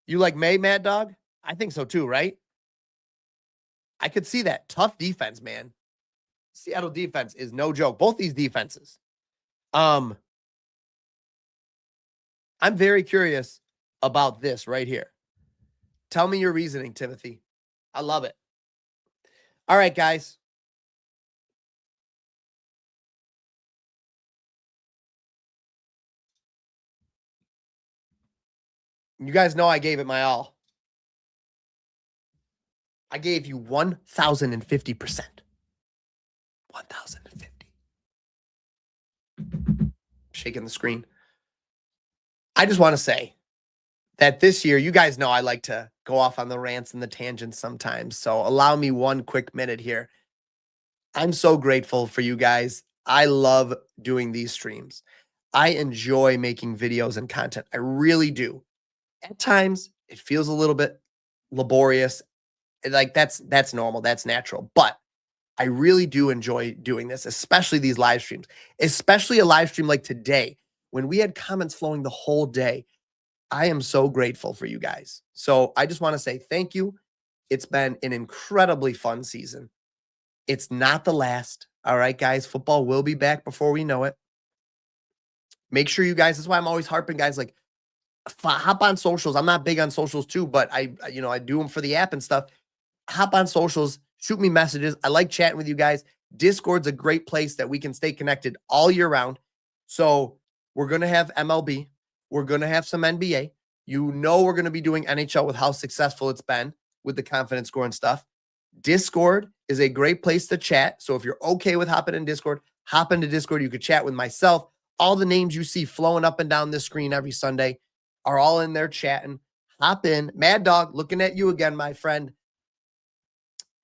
You like May, Mad Dog? I think so too, right? I could see that. Tough defense, man. Seattle defense is no joke. Both these defenses. I'm very curious about this right here. Tell me your reasoning, Timothy. I love it. All right, guys. You guys know I gave it my all. I gave you 1,050%. 1,050. Shaking the screen. I just want to say that this year, you guys know I like to go off on the rants and the tangents sometimes. So allow me one quick minute here. I'm so grateful for you guys. I love doing these streams. I enjoy making videos and content. I really do. At times, it feels a little bit laborious. Like that's normal. That's natural. But I really do enjoy doing this, especially these live streams, especially a live stream like today when we had comments flowing the whole day. I am so grateful for you guys. So I just want to say thank you. It's been an incredibly fun season. It's not the last. All right, guys, football will be back before we know it. Make sure you guys, that's why I'm always harping, guys, like hop on socials. I'm not big on socials too, but I do them for the app and stuff. Hop on socials, shoot me messages. I like chatting with you guys. Discord's a great place that we can stay connected all year round. So we're going to have MLB. We're going to have some NBA. You know we're going to be doing NHL with how successful it's been with the confidence score and stuff. Discord is a great place to chat. So if you're okay with hopping in Discord, hop into Discord. You could chat with myself. All the names you see flowing up and down this screen every Sunday are all in there chatting. Hop in. Mad Dog, looking at you again, my friend.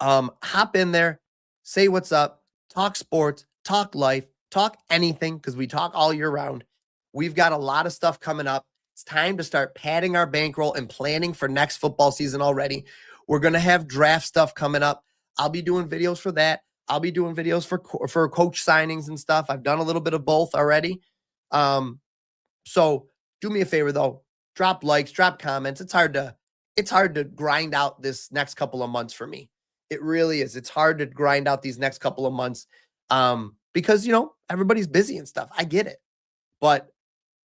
Hop in there, say what's up, talk sports, talk life, talk anything, because we talk all year round. We've got a lot of stuff coming up. It's time to start padding our bankroll and planning for next football season already. We're going to have draft stuff coming up. I'll be doing videos for that. I'll be doing videos for coach signings and stuff. I've done a little bit of both already. So do me a favor though, drop likes, drop comments. It's hard to grind out this next couple of months for me. It really is. It's hard to grind out these next couple of months because, everybody's busy and stuff. I get it. But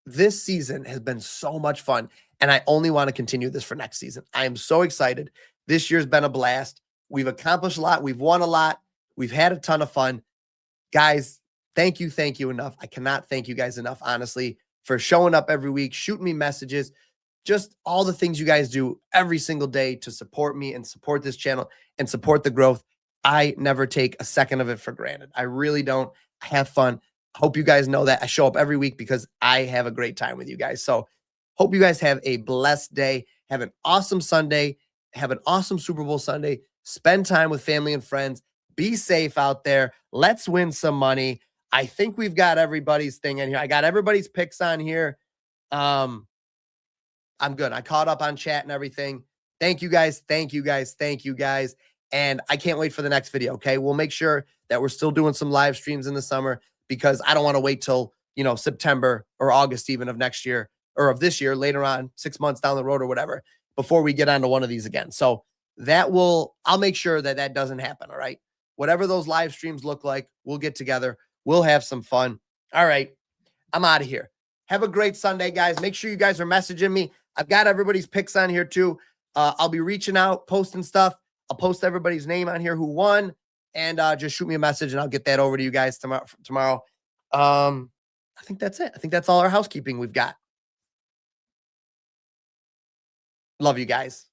this season has been so much fun, and I only want to continue this for next season. I am so excited. This year's been a blast. We've accomplished a lot. We've won a lot. We've had a ton of fun. Guys, thank you enough. I cannot thank you guys enough, honestly, for showing up every week, shooting me messages, just all the things you guys do every single day to support me and support this channel and support the growth. I never take a second of it for granted. I really don't. I have fun. Hope you guys know that. I show up every week because I have a great time with you guys. So hope you guys have a blessed day. Have an awesome Sunday. Have an awesome Super Bowl Sunday. Spend time with family and friends. Be safe out there. Let's win some money. I think we've got everybody's thing in here. I got everybody's picks on here. I'm good. I caught up on chat and everything. Thank you guys. Thank you guys. Thank you guys. And I can't wait for the next video. Okay. We'll make sure that we're still doing some live streams in the summer because I don't want to wait till, September or August even of next year or of this year later on, 6 months down the road or whatever, before we get onto one of these again. So I'll make sure that doesn't happen. All right. Whatever those live streams look like, we'll get together. We'll have some fun. All right. I'm out of here. Have a great Sunday, guys. Make sure you guys are messaging me. I've got everybody's picks on here too. I'll be reaching out, posting stuff. I'll post everybody's name on here who won, and just shoot me a message, and I'll get that over to you guys tomorrow. I think that's it. I think that's all our housekeeping we've got. Love you guys.